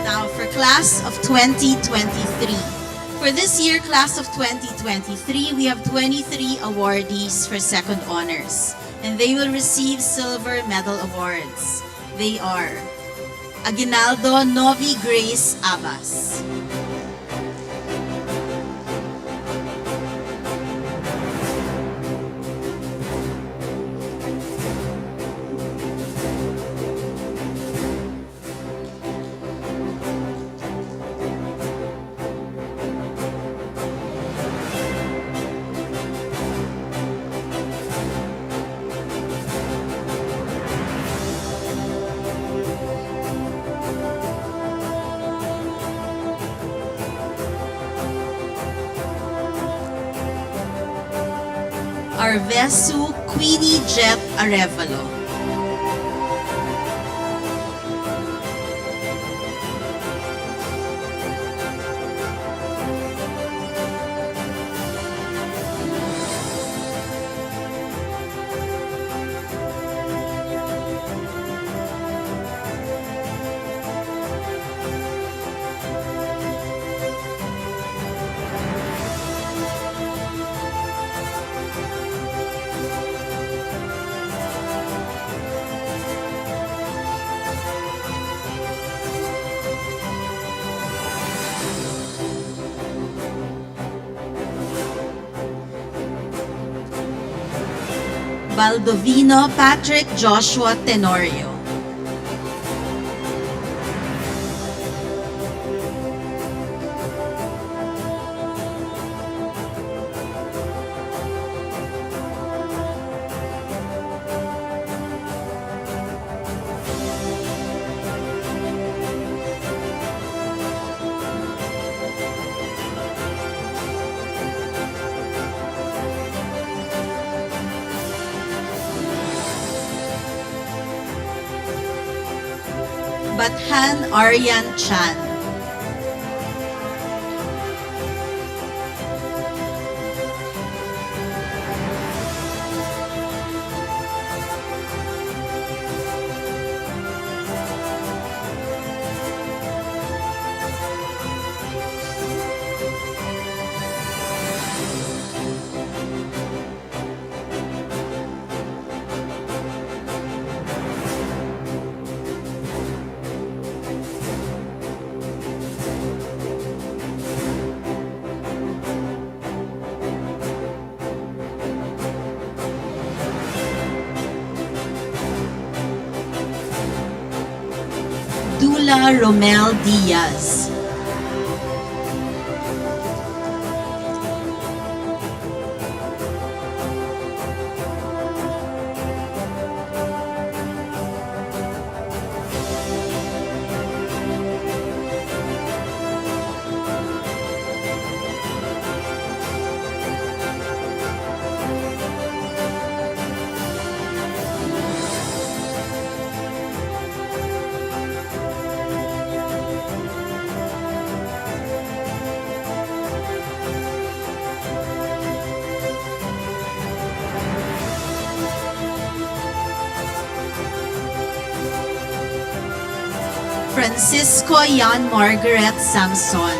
Now for class of 2023. For this year, class of 2023, we have 23 awardees for second honors, and they will receive silver medal awards. They are Aguinaldo Novi Grace Abbas, Arvesu Queenie Jet Arevalo, Baldovino Patrick Joshua Tenorio, Bathan Aryan Chan, Dula Romel Diaz, Francisco Yan Margaret Samson,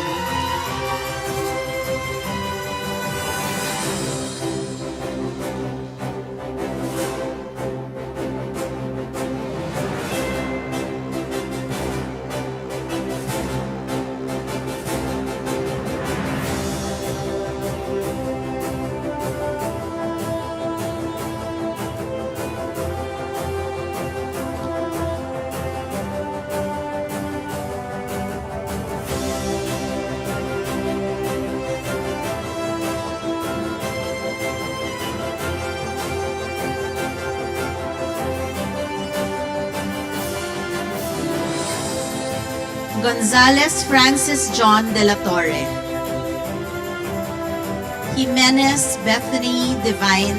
Gonzalez Francis John de la Torre. Jimenez Bethany Divine.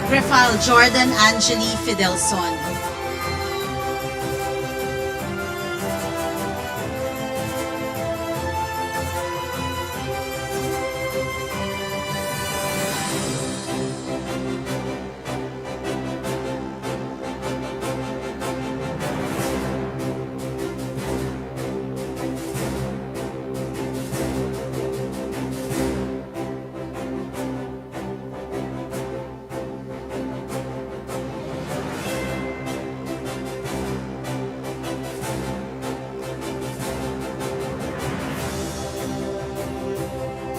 Grefal Jordan Angeli Fidelson.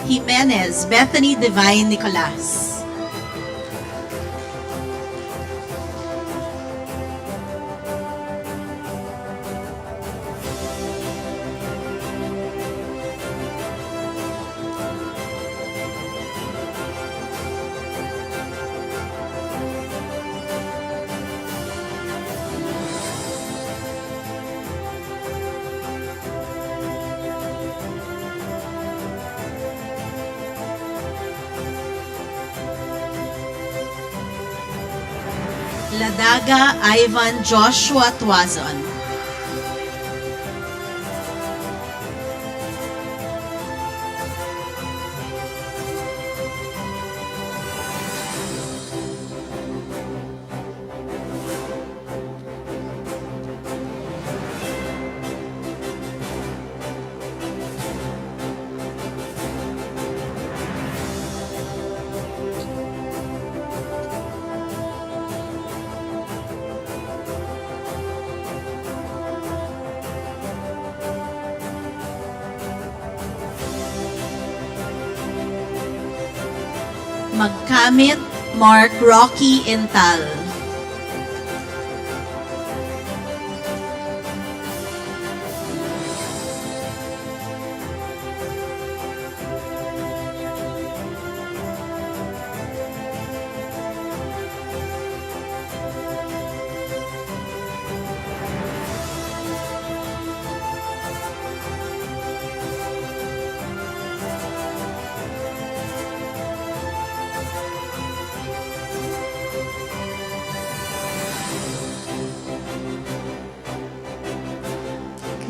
Jimenez Bethany Divine Nicolas. Ladaga Ivan Joshua Tuazon. Magkamit Mark Rocky Intal.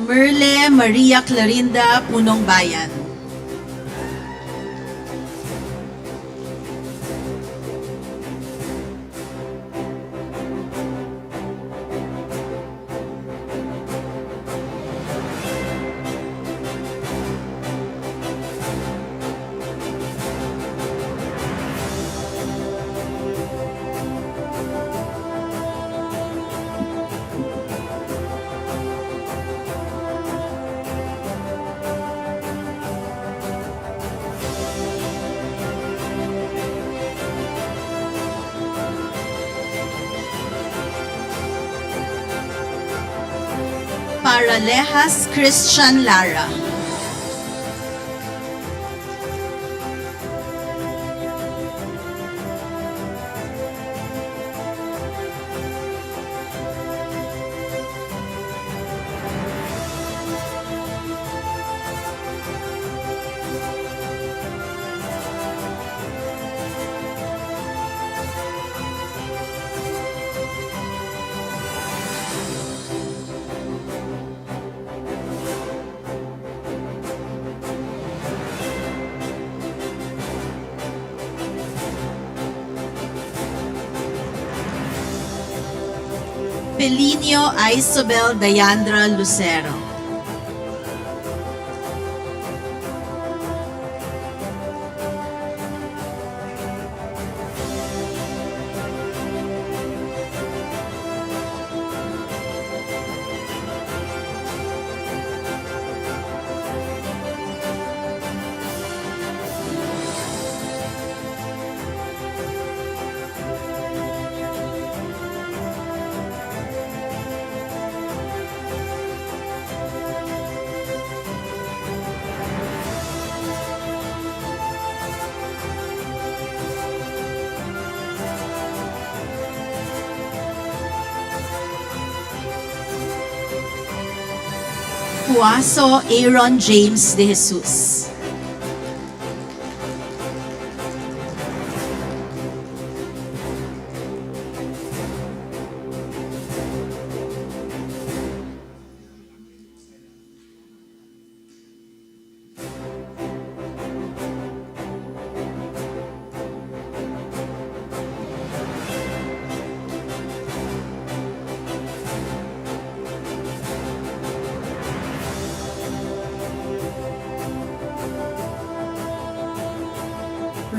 Merle Maria Clarinda Punong Bayan. Paralejas Christian Lara. Pelinio Isabel Dayandra Lucero. Puaso Aaron James de Jesus.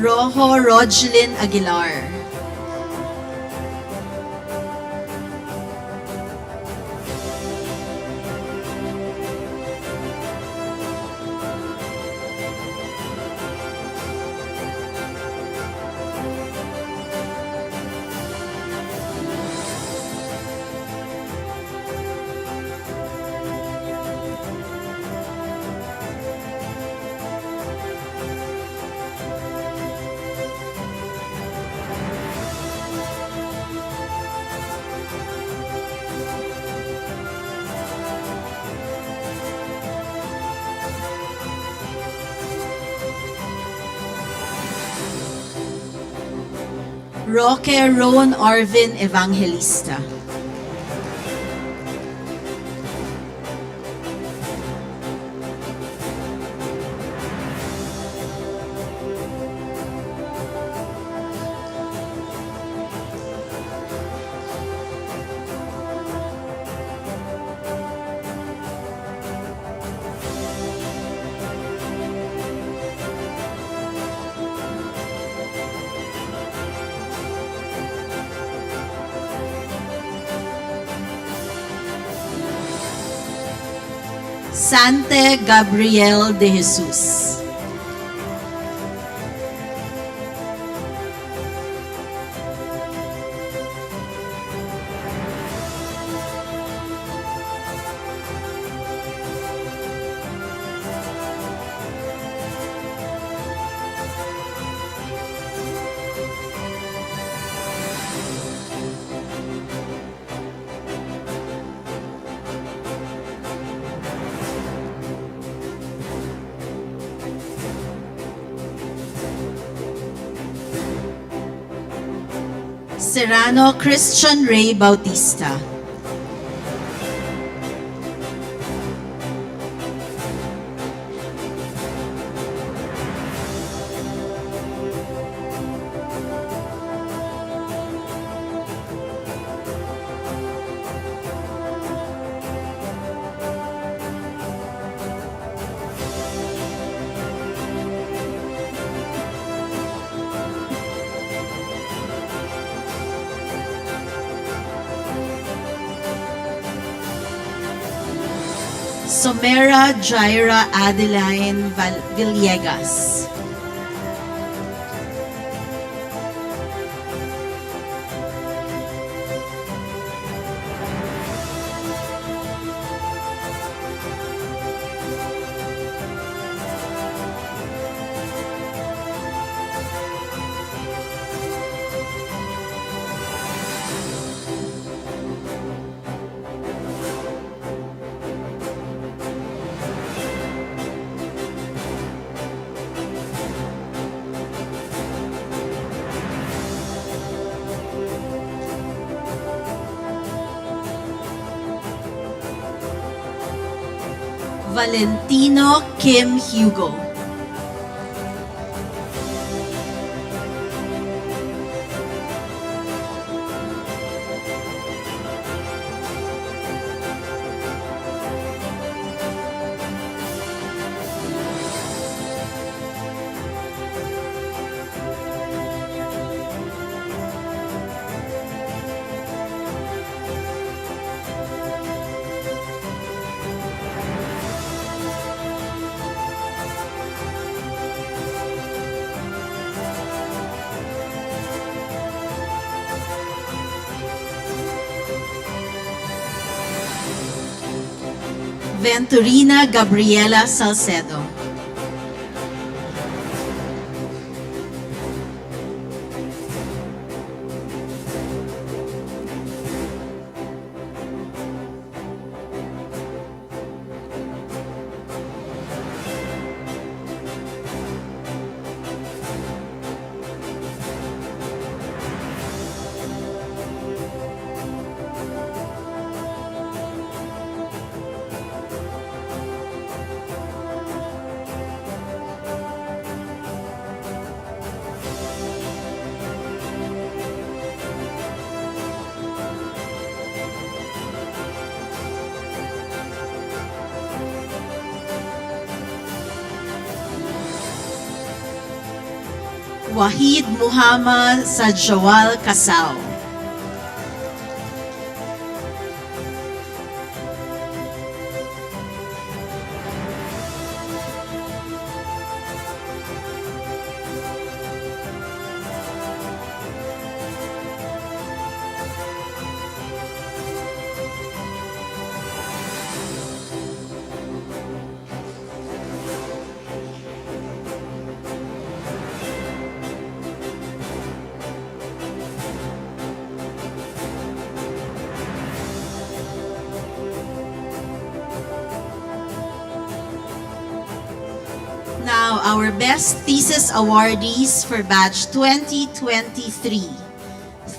Rojo Rogelyn Aguilar. Roque Ron Arvin Evangelista. Sante Gabriel de Jesus. Serrano Christian Ray Bautista. Somera Jaira Adeline Villegas. Valentino Kim Hugo. Venturina Gabriela Salcedo. Wahid Muhammad Sajawal Kasaw. Now, our Best Thesis Awardees for Batch 2023.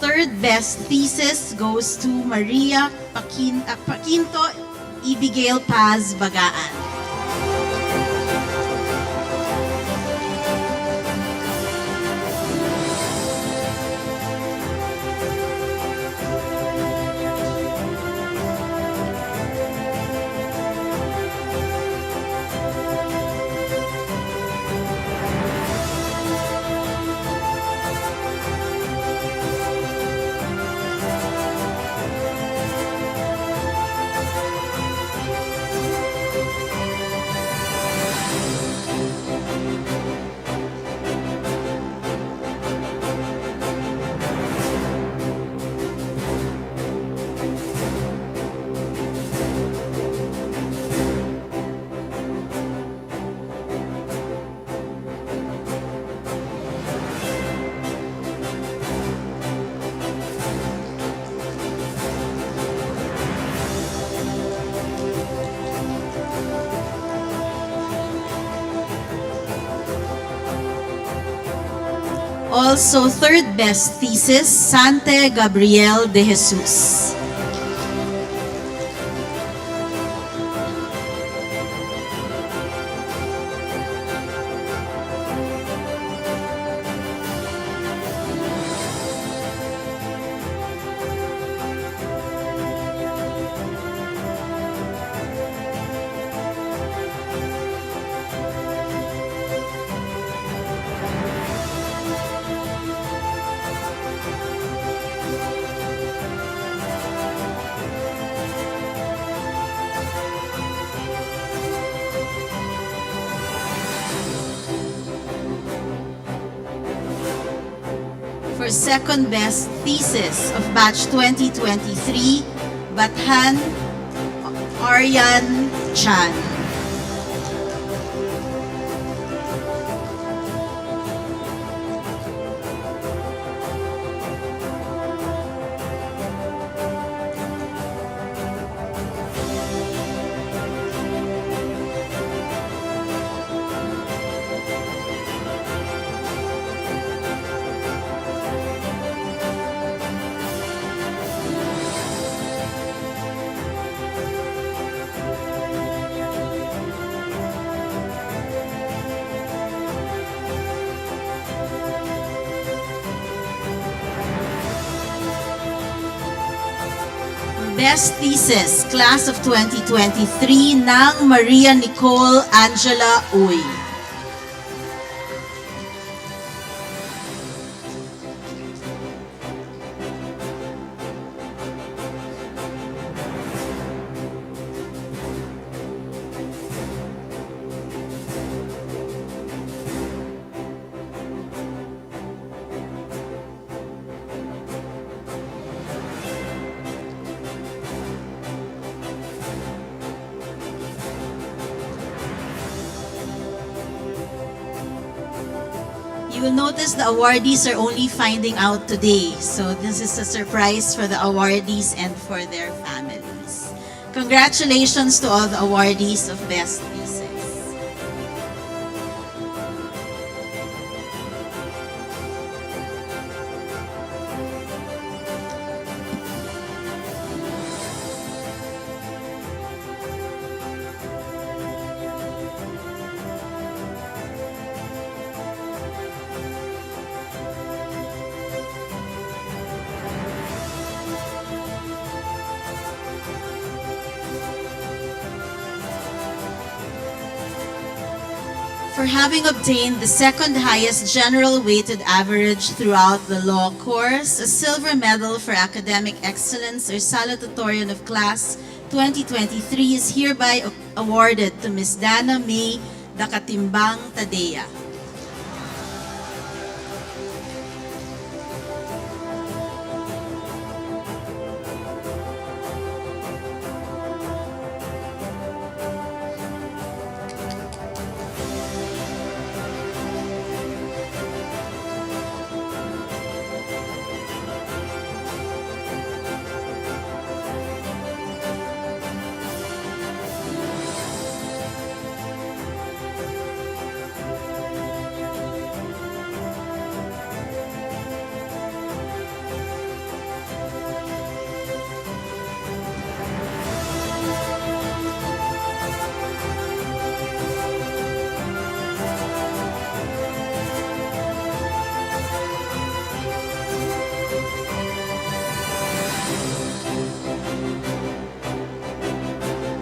Third Best Thesis goes to Maria Paquinto Ibigail Paz Bagaan. Also, third best thesis, Sante Gabriel de Jesus. For second best thesis of batch 2023, Bathan Aryan Chan. Best Thesis, Class of 2023 ng Maria Nicole Angela Uy. You will notice the awardees are only finding out today. So this is a surprise for the awardees and for their families. Congratulations to all the awardees of Best Thesis. For having obtained the second highest general weighted average throughout the law course, a silver medal for academic excellence or salutatorian of class 2023 is hereby awarded to Ms. Dana May Dakatimbang Tadea.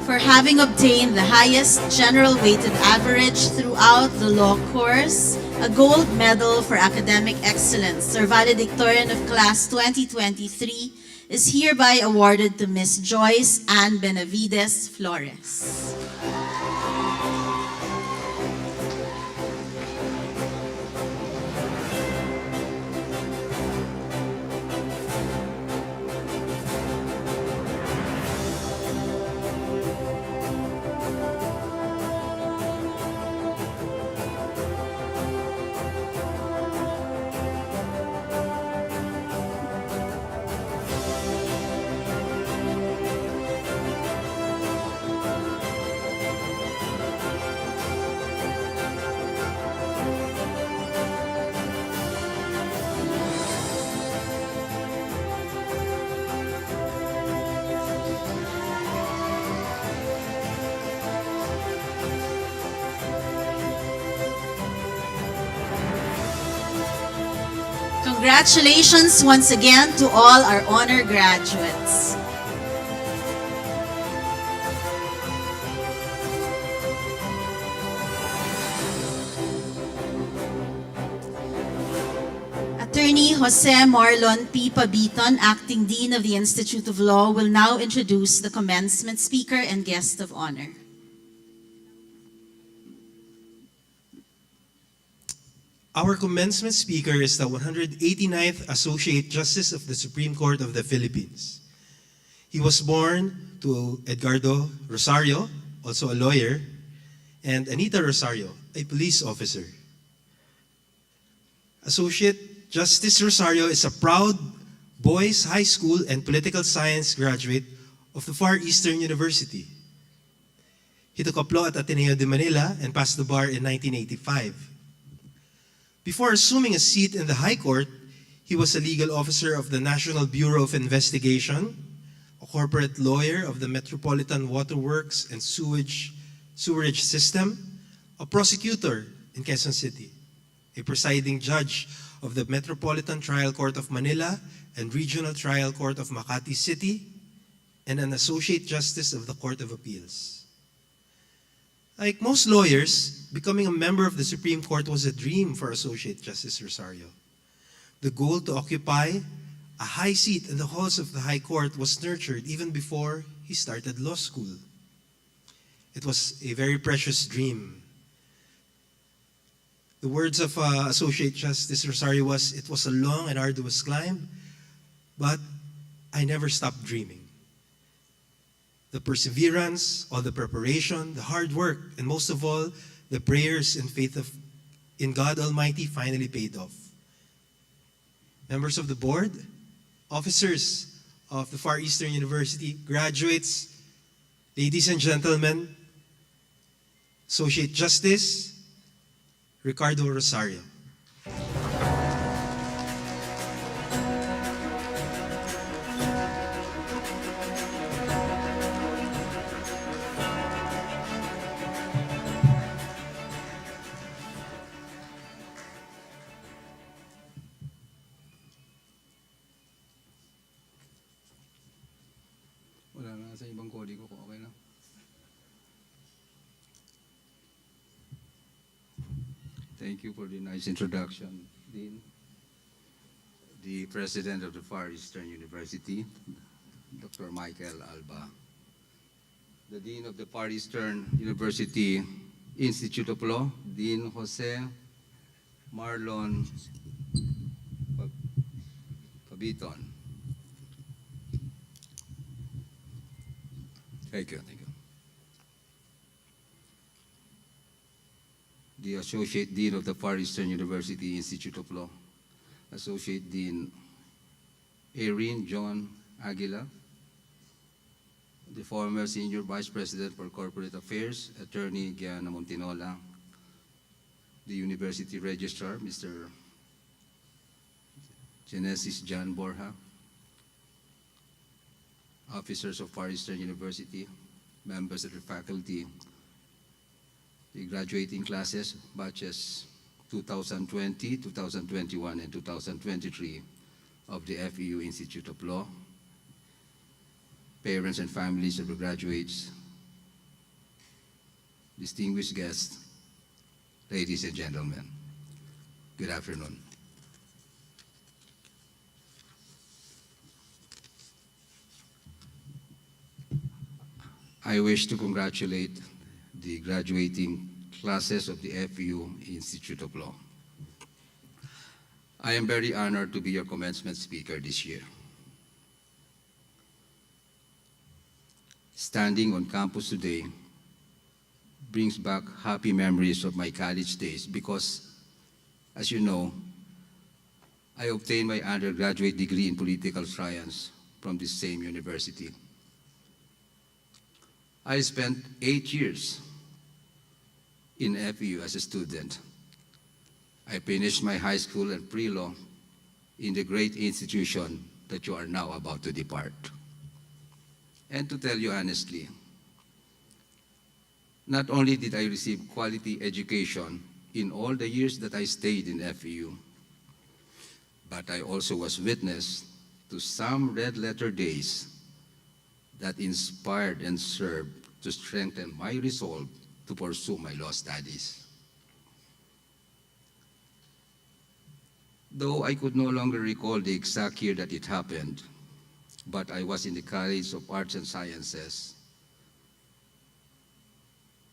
For having obtained the highest general weighted average throughout the law course, a gold medal for academic excellence or valedictorian of class 2023 is hereby awarded to Ms. Joyce Ann Benavides Flores. Congratulations once again to all our honor graduates. Attorney Jose Marlon P. Pabiton, Acting Dean of the Institute of Law, will now introduce the commencement speaker and guest of honor. Our commencement speaker is the 189th Associate Justice of the Supreme Court of the Philippines. He was born to Edgardo Rosario, also a lawyer, and Anita Rosario, a police officer. Associate Justice Rosario is a proud boys' high school and political science graduate of the Far Eastern University. He took up law at Ateneo de Manila and passed the bar in 1985. Before assuming a seat in the High Court, he was a legal officer of the National Bureau of Investigation, a corporate lawyer of the Metropolitan Waterworks and Sewerage System, a prosecutor in Quezon City, a presiding judge of the Metropolitan Trial Court of Manila and Regional Trial Court of Makati City, and an Associate Justice of the Court of Appeals. Like most lawyers, becoming a member of the Supreme Court was a dream for Associate Justice Rosario. The goal to occupy a high seat in the halls of the High Court was nurtured even before he started law school. It was a very precious dream. The words of Associate Justice Rosario was, "It was a long and arduous climb, but I never stopped dreaming." The perseverance, all the preparation, the hard work, and most of all, the prayers and faith in God Almighty finally paid off. Members of the board, officers of the Far Eastern University, graduates, ladies and gentlemen, Associate Justice Ricardo Rosario. Wala na sa ibang kodi ko, okay na. Thank you for the nice introduction, Dean. The President of the Far Eastern University, Dr. Michael Alba. The Dean of the Far Eastern University Institute of Law, Dean Jose Marlon Pabiton. Thank you. The Associate Dean of the Far Eastern University Institute of Law, Associate Dean Erin John Aguila, the former Senior Vice President for Corporate Affairs, Attorney Gianna Montinola, the University Registrar, Mr. Genesis John Borja, officers of Far Eastern University, members of the faculty, the graduating classes, batches 2020, 2021, and 2023 of the FEU Institute of Law, parents and families of the graduates, distinguished guests, ladies and gentlemen, good afternoon. I wish to congratulate the graduating classes of the FEU Institute of Law. I am very honored to be your commencement speaker this year. Standing on campus today brings back happy memories of my college days because, as you know, I obtained my undergraduate degree in political science from this same university. I spent 8 years in FEU as a student. I finished my high school and pre-law in the great institution that you are now about to depart. And to tell you honestly, not only did I receive quality education in all the years that I stayed in FEU, but I also was witness to some red letter days that inspired and served to strengthen my resolve to pursue my law studies. Though I could no longer recall the exact year that it happened, but I was in the College of Arts and Sciences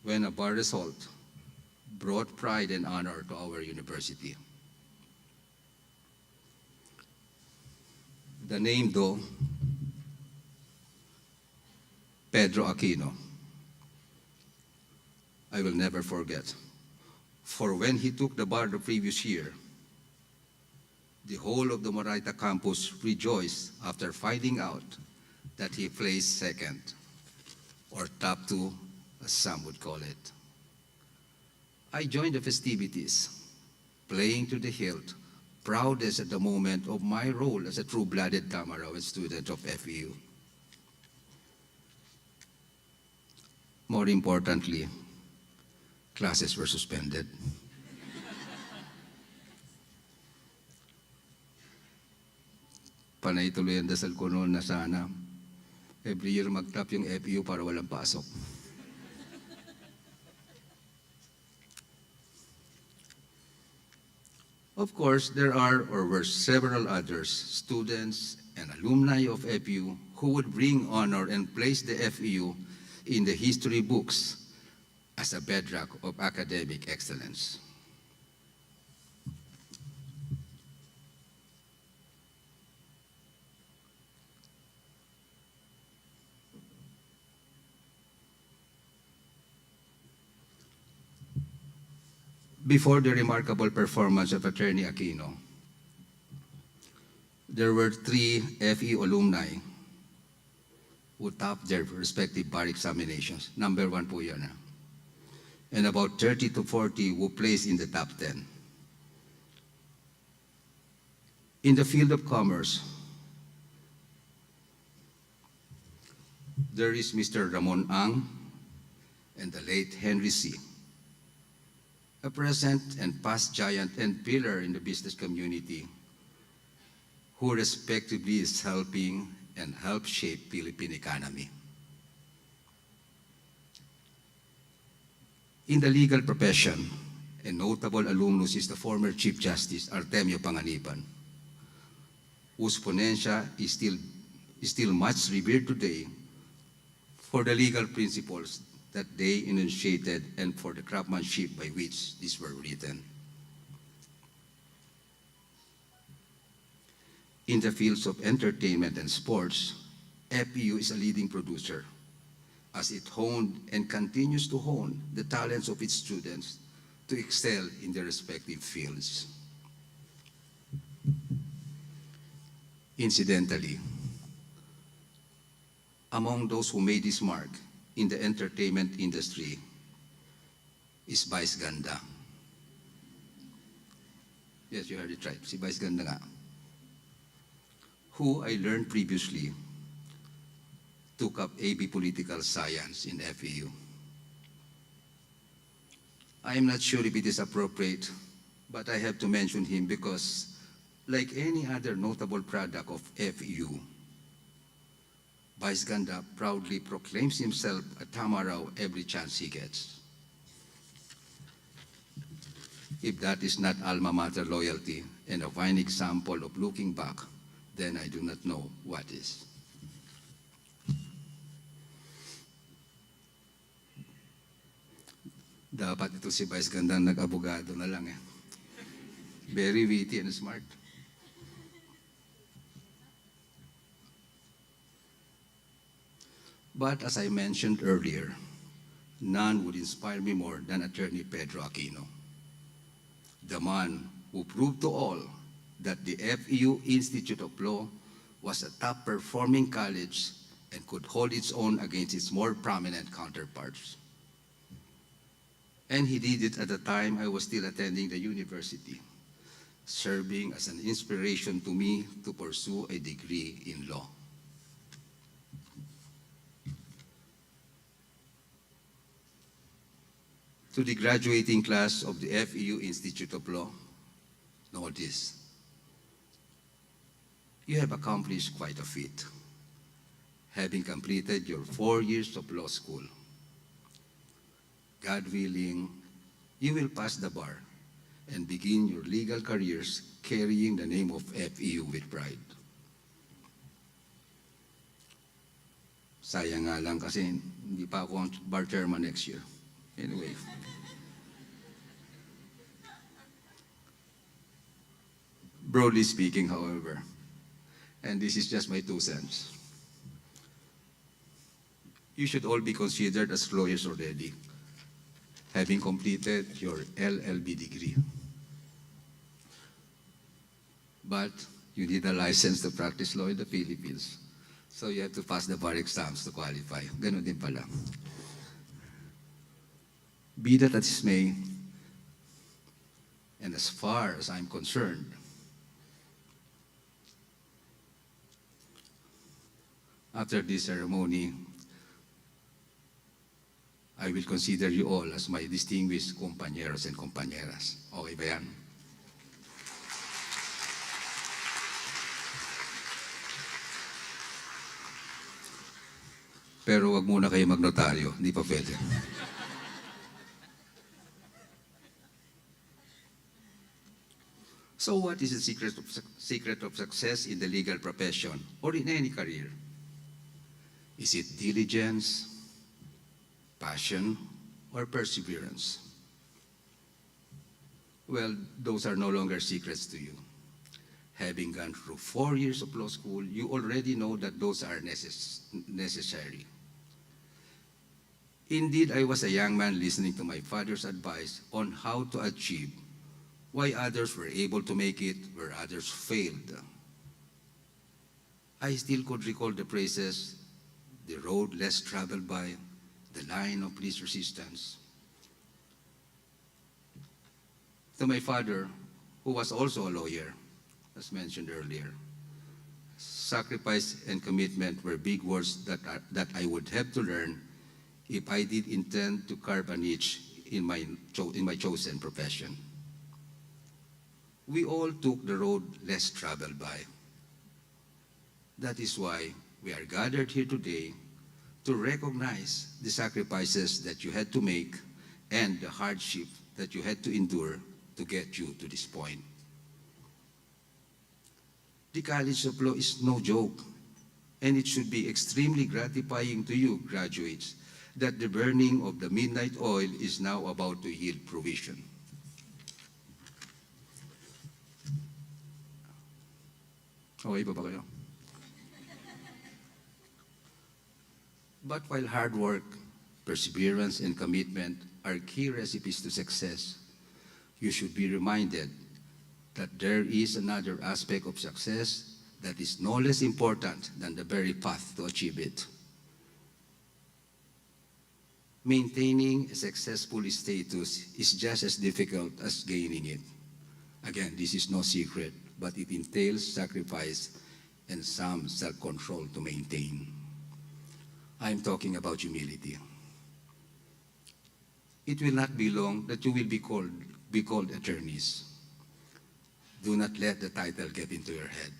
when a bar result brought pride and honor to our university. The name, though, Pedro Aquino, I will never forget. For when he took the bar the previous year, the whole of the Moraita campus rejoiced after finding out that he placed second, or top two, as some would call it. I joined the festivities, playing to the hilt, proudest at the moment of my role as a true-blooded Tamaraw student of FEU. More importantly, classes were suspended. Panay tuloy ang dasal ko noon na sana every year mag-top yung FEU para walang pasok. Of course, there are or were several others, students and alumni of FEU, who would bring honor and place the FEU in the history books as a bedrock of academic excellence. Before the remarkable performance of Attorney Aquino, there were 3 FEU alumni who topped their respective bar examinations. Number 1 po yan. And about 30 to 40 who placed in the top 10. In the field of commerce, there is Mr. Ramon Ang and the late Henry C., a present and past giant and pillar in the business community, who respectively is helping and help shape Philippine economy. In the legal profession, A notable alumnus is the former Chief Justice Artemio Panganiban, whose ponensya is still much revered today for the legal principles that they enunciated and for the craftsmanship by which these were written. In the fields of entertainment and sports, FEU is a leading producer, as it honed and continues to hone the talents of its students to excel in their respective fields. Incidentally, among those who made this mark in the entertainment industry is Vice Ganda. Yes, you heard it right. Si Vice Ganda nga, who I learned previously took up AB Political Science in FEU. I am not sure if it is appropriate, but I have to mention him because, like any other notable product of FEU, Vice Ganda proudly proclaims himself a Tamaraw every chance he gets. If that is not alma mater loyalty and a fine example of looking back, then I do not know what is. Dapat ito si Vice Ganda nag-abogado na lang eh. Very witty and smart. But as I mentioned earlier, none would inspire me more than Attorney Pedro Aquino, the man who proved to all that the FEU Institute of Law was a top-performing college and could hold its own against its more prominent counterparts. And he did it at the time I was still attending the university, serving as an inspiration to me to pursue a degree in law. To the graduating class of the FEU Institute of Law, know this: you have accomplished quite a feat, having completed your 4 years of law school. God willing, you will pass the bar and begin your legal careers carrying the name of FEU with pride. Sayang nga lang kasi hindi pa ako ang bar chairman next year. Anyway. Broadly speaking, however, and this is just my 2 cents, you should all be considered as lawyers already, having completed your LLB degree. But you need a license to practice law in the Philippines. So you have to pass the bar exams to qualify. Ganun din pala. Be that as it may, and as far as I'm concerned, after this ceremony, I will consider you all as my distinguished compañeros and compañeras. Okay ba yan? Pero wag muna kayo magnotaryo, hindi pa pwede. So what is the secret of success in the legal profession or in any career? Is it diligence, passion, or perseverance? Well, those are no longer secrets to you. Having gone through 4 years of law school, you already know that those are necessary. Indeed, I was a young man listening to my father's advice on how to achieve why others were able to make it where others failed. I still could recall the phrases, the road less traveled by, the line of least resistance. To my father, who was also a lawyer, as mentioned earlier, sacrifice and commitment were big words that I would have to learn if I did intend to carve a niche in my chosen profession. We all took the road less traveled by. That is why we are gathered here today to recognize the sacrifices that you had to make and the hardship that you had to endure to get you to this point. The College of Law is no joke, and it should be extremely gratifying to you, graduates, that the burning of the midnight oil is now about to yield fruition. Okay pa ba kayo? But while hard work, perseverance, and commitment are key recipes to success, you should be reminded that there is another aspect of success that is no less important than the very path to achieve it. Maintaining a successful status is just as difficult as gaining it. Again, this is no secret, but it entails sacrifice and some self-control to maintain. I'm talking about humility. It will not be long that you will be called attorneys. Do not let the title get into your head.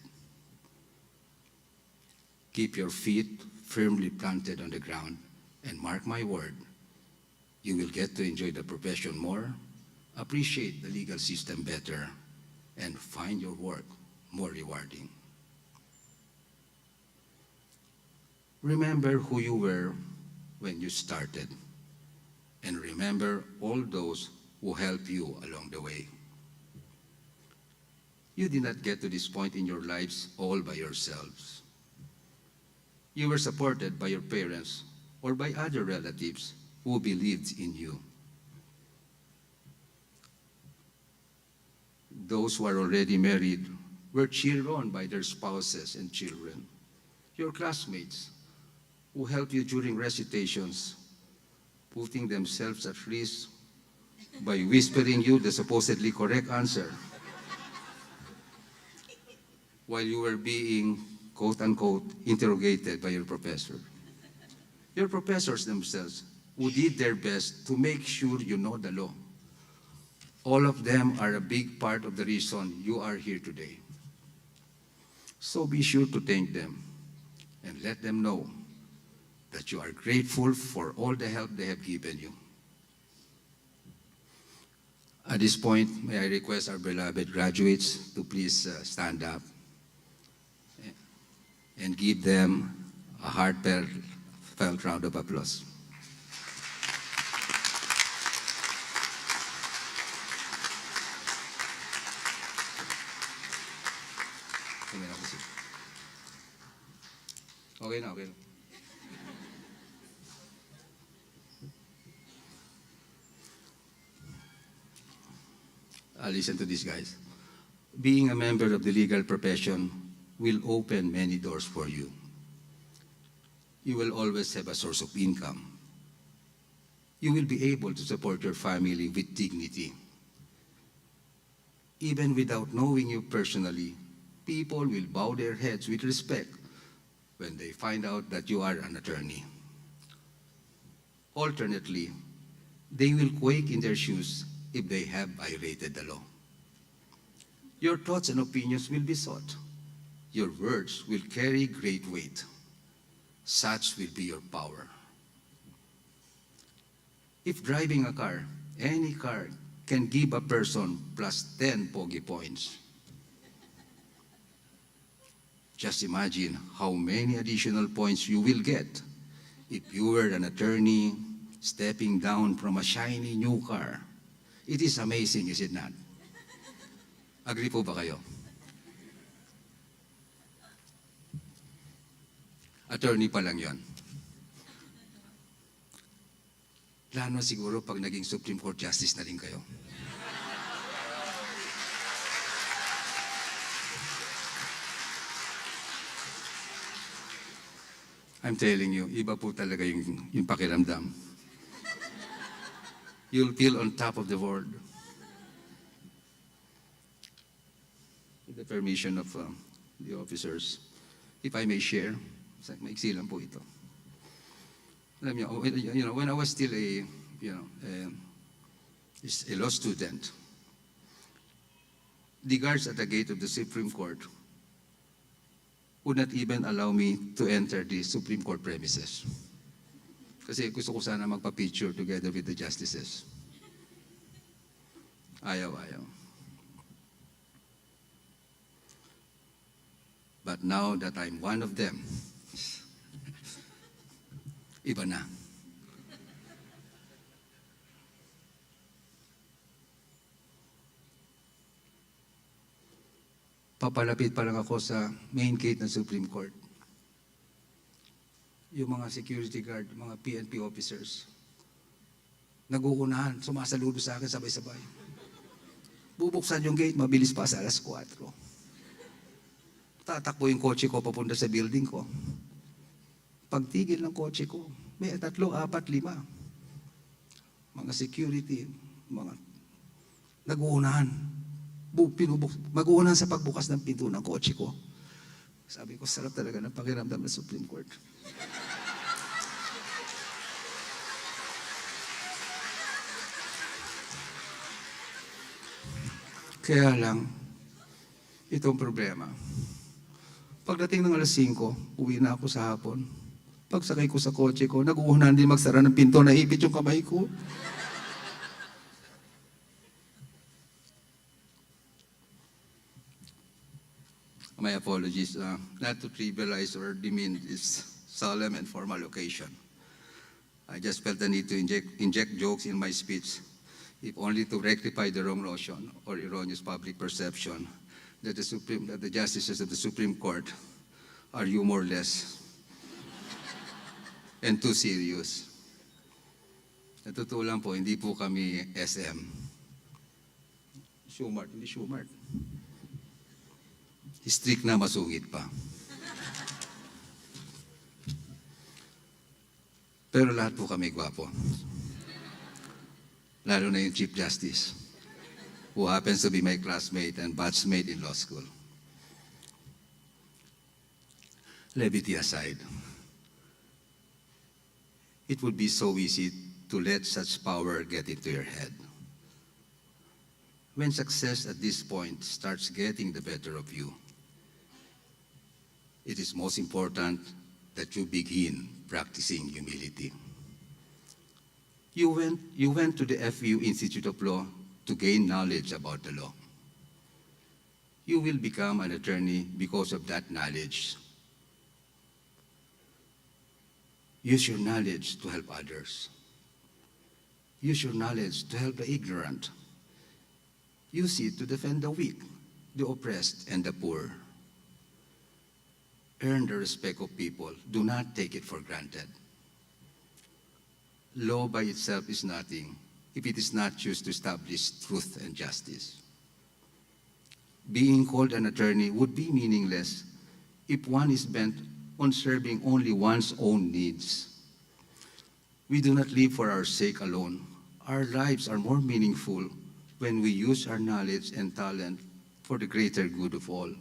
Keep your feet firmly planted on the ground, and mark my word, you will get to enjoy the profession more, appreciate the legal system better, and find your work more rewarding. Remember who you were when you started, and remember all those who helped you along the way. You did not get to this point in your lives all by yourselves. You were supported by your parents or by other relatives who believed in you. Those who are already married were cheered on by their spouses and children. Your classmates who helped you during recitations, putting themselves at risk by whispering you the supposedly correct answer while you were being, quote-unquote, interrogated by your professor. Your professors themselves, who did their best to make sure you know the law. All of them are a big part of the reason you are here today. So be sure to thank them and let them know that you are grateful for all the help they have given you. At this point, may I request our beloved graduates to please stand up and give them a heartfelt round of applause. Okay na, okay na. Listen to this, guys. Being a member of the legal profession will open many doors for you. You will always have a source of income. You will be able to support your family with dignity. Even without knowing you personally, people will bow their heads with respect when they find out that you are an attorney. Alternately, they will quake in their shoes if they have violated the law. Your thoughts and opinions will be sought. Your words will carry great weight. Such will be your power. If driving a car, any car can give a person plus 10 pogi points. Just imagine how many additional points you will get if you were an attorney stepping down from a shiny new car. It is amazing, is it not? Agree po ba kayo? Attorney pa lang yon. Lalo siguro pag naging Supreme Court Justice na rin kayo. I'm telling you, iba po talaga yung pakiramdam. You'll feel on top of the world. With the permission of the officers, if I may share, maiksi lang po ito. Alam niyo, when I was still a law student, the guards at the gate of the Supreme Court would not even allow me to enter the Supreme Court premises. Kasi gusto ko sana magpa-picture together with the justices. Ayaw. But now that I'm one of them, iba na. Papalapit pa lang ako sa main gate ng Supreme Court. Yung mga security guard, mga PNP officers, naguunahan, sumasaludo sa akin sabay-sabay. Bubuksan yung gate, mabilis pa sa alas 4. Tatakbo yung kotse ko papunta sa building ko. Pagtigil ng kotse ko, may 3, 4, 5. Mga security, mga naguunahan. Mag-uunahan sa pagbukas ng pinto ng kotse ko. Sabi ko, sarap talaga ng pakiramdam ng Supreme Court. Kaya lang, itong problema. Pagdating ng alas 5, uwi na ako sa hapon. Pagsakay ko sa kotse ko, nag-uunahan din magsara ng pinto, naipit yung kamay ko. My apologies, not to trivialize or demean this solemn and formal occasion. I just felt the need to inject jokes in my speech, if only to rectify the wrong notion or erroneous public perception that the justices of the Supreme Court are humorless and too serious. Natutuwa lang po, hindi po kami SM. Shumart, hindi Shumart. Strict na, masungit pa. Pero lahat po kami gwapo. Lalo na yung Chief Justice, who happens to be my classmate and batchmate in law school. Levity aside, it would be so easy to let such power get into your head. When success at this point starts getting the better of you, it is most important that you begin practicing humility. You went to the FU Institute of Law to gain knowledge about the law. You will become an attorney because of that knowledge. Use your knowledge to help others. Use your knowledge to help the ignorant. Use it to defend the weak, the oppressed, and the poor. Earn the respect of people. Do not take it for granted. Law by itself is nothing if it is not used to establish truth and justice. Being called an attorney would be meaningless if one is bent on serving only one's own needs. We do not live for our sake alone. Our lives are more meaningful when we use our knowledge and talent for the greater good of all.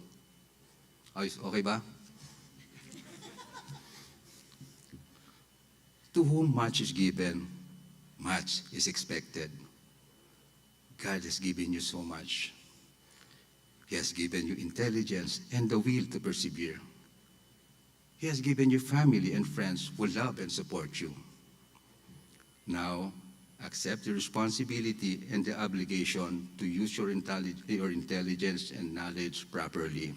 Okay ba? To whom much is given, much is expected. God has given you so much. He has given you intelligence and the will to persevere. He has given you family and friends who love and support you. Now, accept the responsibility and the obligation to use your intelligence and knowledge properly.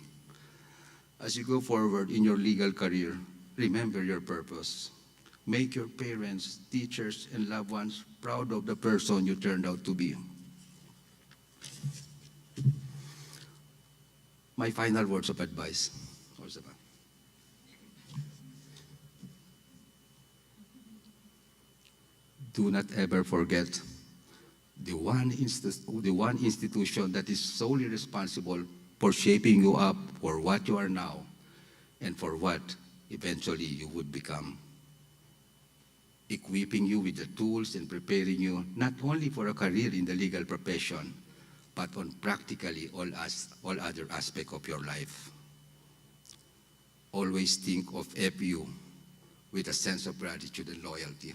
As you go forward in your legal career, remember your purpose. Make your parents, teachers, and loved ones proud of the person you turned out to be. My final words of advice. Do not ever forget the one institution that is solely responsible for shaping you up for what you are now and for what eventually you would become. Equipping you with the tools and preparing you not only for a career in the legal profession, but on practically all other aspects of your life. Always think of FU with a sense of gratitude and loyalty.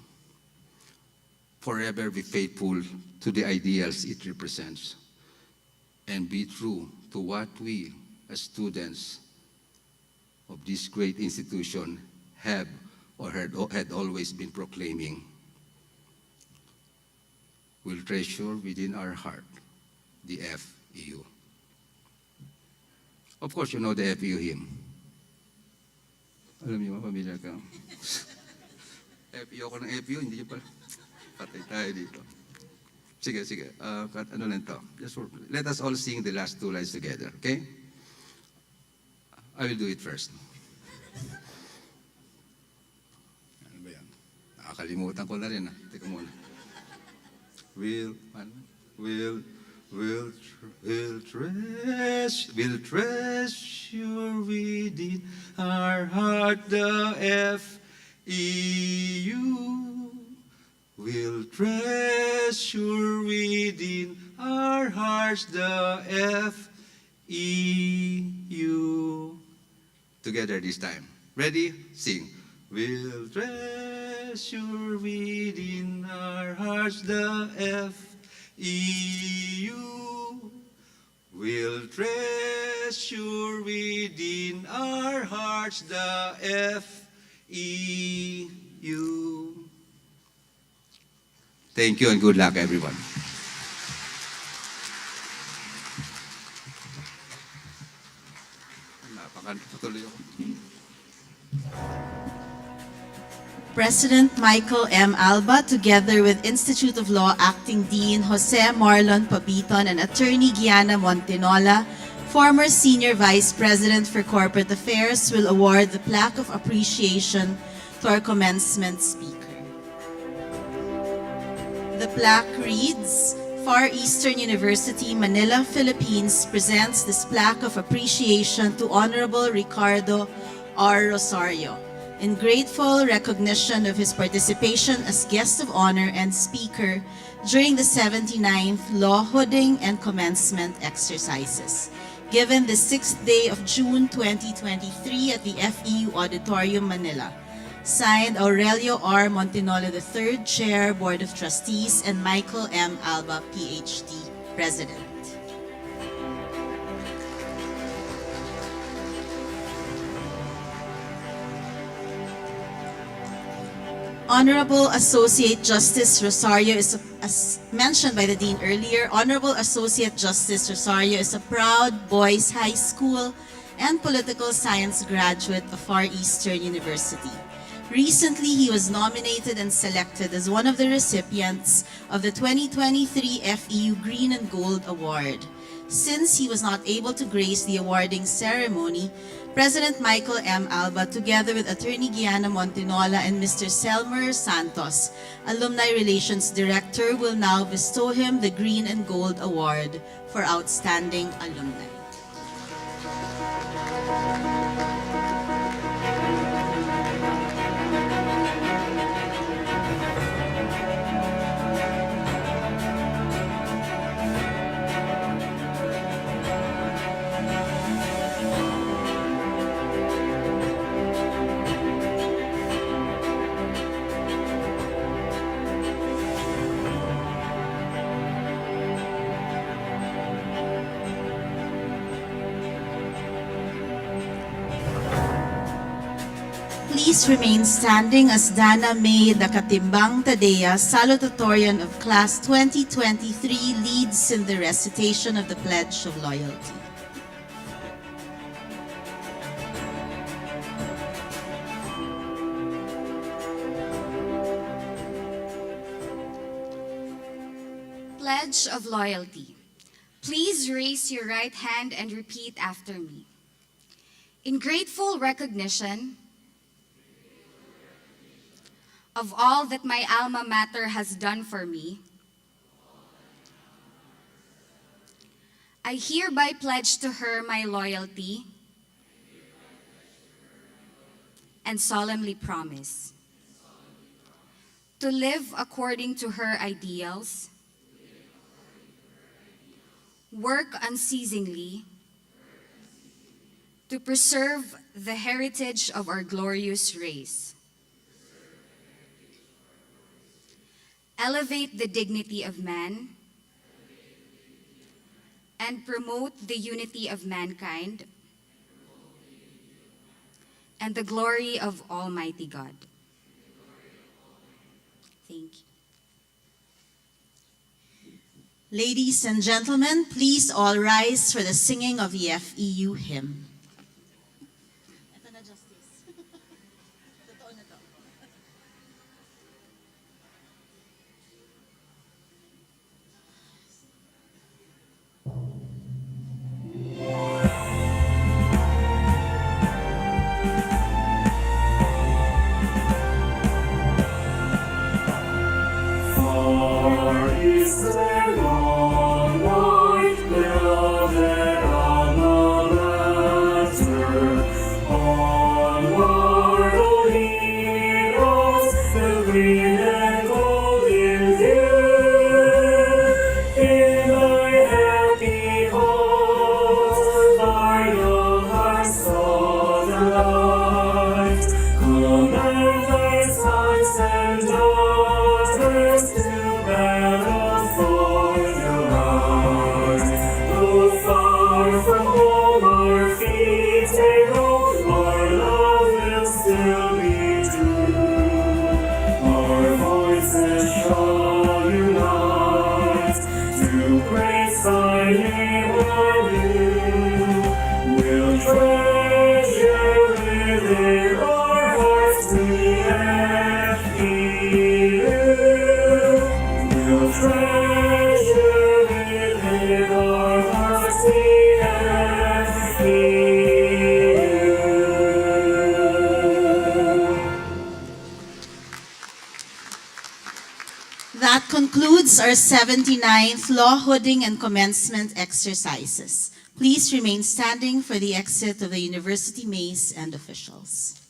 Forever be faithful to the ideals it represents, and be true to what we, as students of this great institution, have or had always been proclaiming. We'll treasure within our heart the FEU. Of course, you know the FEU hymn. Alam niyo ba, pamilya ka? FEU ako ng FEU, hindi niyo pala. Patay tayo dito. Sige. Ano lang to? Let us all sing the last two lines together, okay? I will do it first. Ano ba yan? Nakakalimutan ko na rin. Teka muna. We'll treasure within our heart the FEU. We'll treasure within our hearts the FEU. Together this time. Ready? Sing. We'll treasure within our hearts the FEU. We'll treasure within our hearts the FEU. Thank you and good luck, everyone. Napakatuloy ako. President Michael M. Alba, together with Institute of Law Acting Dean Jose Marlon Pabiton and Attorney Gianna Montinola, former Senior Vice President for Corporate Affairs, will award the plaque of appreciation to our commencement speaker. The plaque reads, Far Eastern University, Manila, Philippines presents this plaque of appreciation to Honorable Ricardo R. Rosario in grateful recognition of his participation as guest of honor and speaker during the 79th Law Hooding and Commencement exercises, given the 6th day of June 2023 at the FEU Auditorium, Manila. Signed, Aurelio R. Montinola III, Chair, Board of Trustees, and Michael M. Alba, PhD, President. Honorable Associate Justice Rosario is, as mentioned by the Dean earlier, Honorable Associate Justice Rosario is a proud Boys High School and political science graduate of Far Eastern University. Recently, he was nominated and selected as one of the recipients of the 2023 FEU Green and Gold Award. Since he was not able to grace the awarding ceremony, President Michael M. Alba, together with Attorney Gianna Montinola and Mr. Selmer Santos, Alumni Relations Director, will now bestow him the Green and Gold Award for Outstanding Alumni. Please remain standing as Dana May Dakatimbang Tadea, salutatorian of Class 2023, leads in the recitation of the Pledge of Loyalty. Pledge of Loyalty. Please raise your right hand and repeat after me. In grateful recognition of all that my alma mater has done for me, I hereby pledge to her my loyalty and solemnly promise to live according to her ideals, work unceasingly to preserve the heritage of our glorious race, elevate the dignity of man, and promote the unity of mankind and the glory of Almighty God. Thank you. Ladies and gentlemen, please all rise for the singing of the FEU hymn. Far is the long white velvet alma mater. Onward, O heroes, the green and golden dew. In thy happy halls our young hearts saw the light. Command thy sons and daughters to battle for the right. Though far from home our feet may roam, our love will still be true. Our voices shall unite to praise thy name anew. We'll treasure within our hearts the FEU. We'll treasure within our hearts the FEU. That concludes our 79th Law Hooding and Commencement exercises. Please remain standing for the exit of the university mace and officials.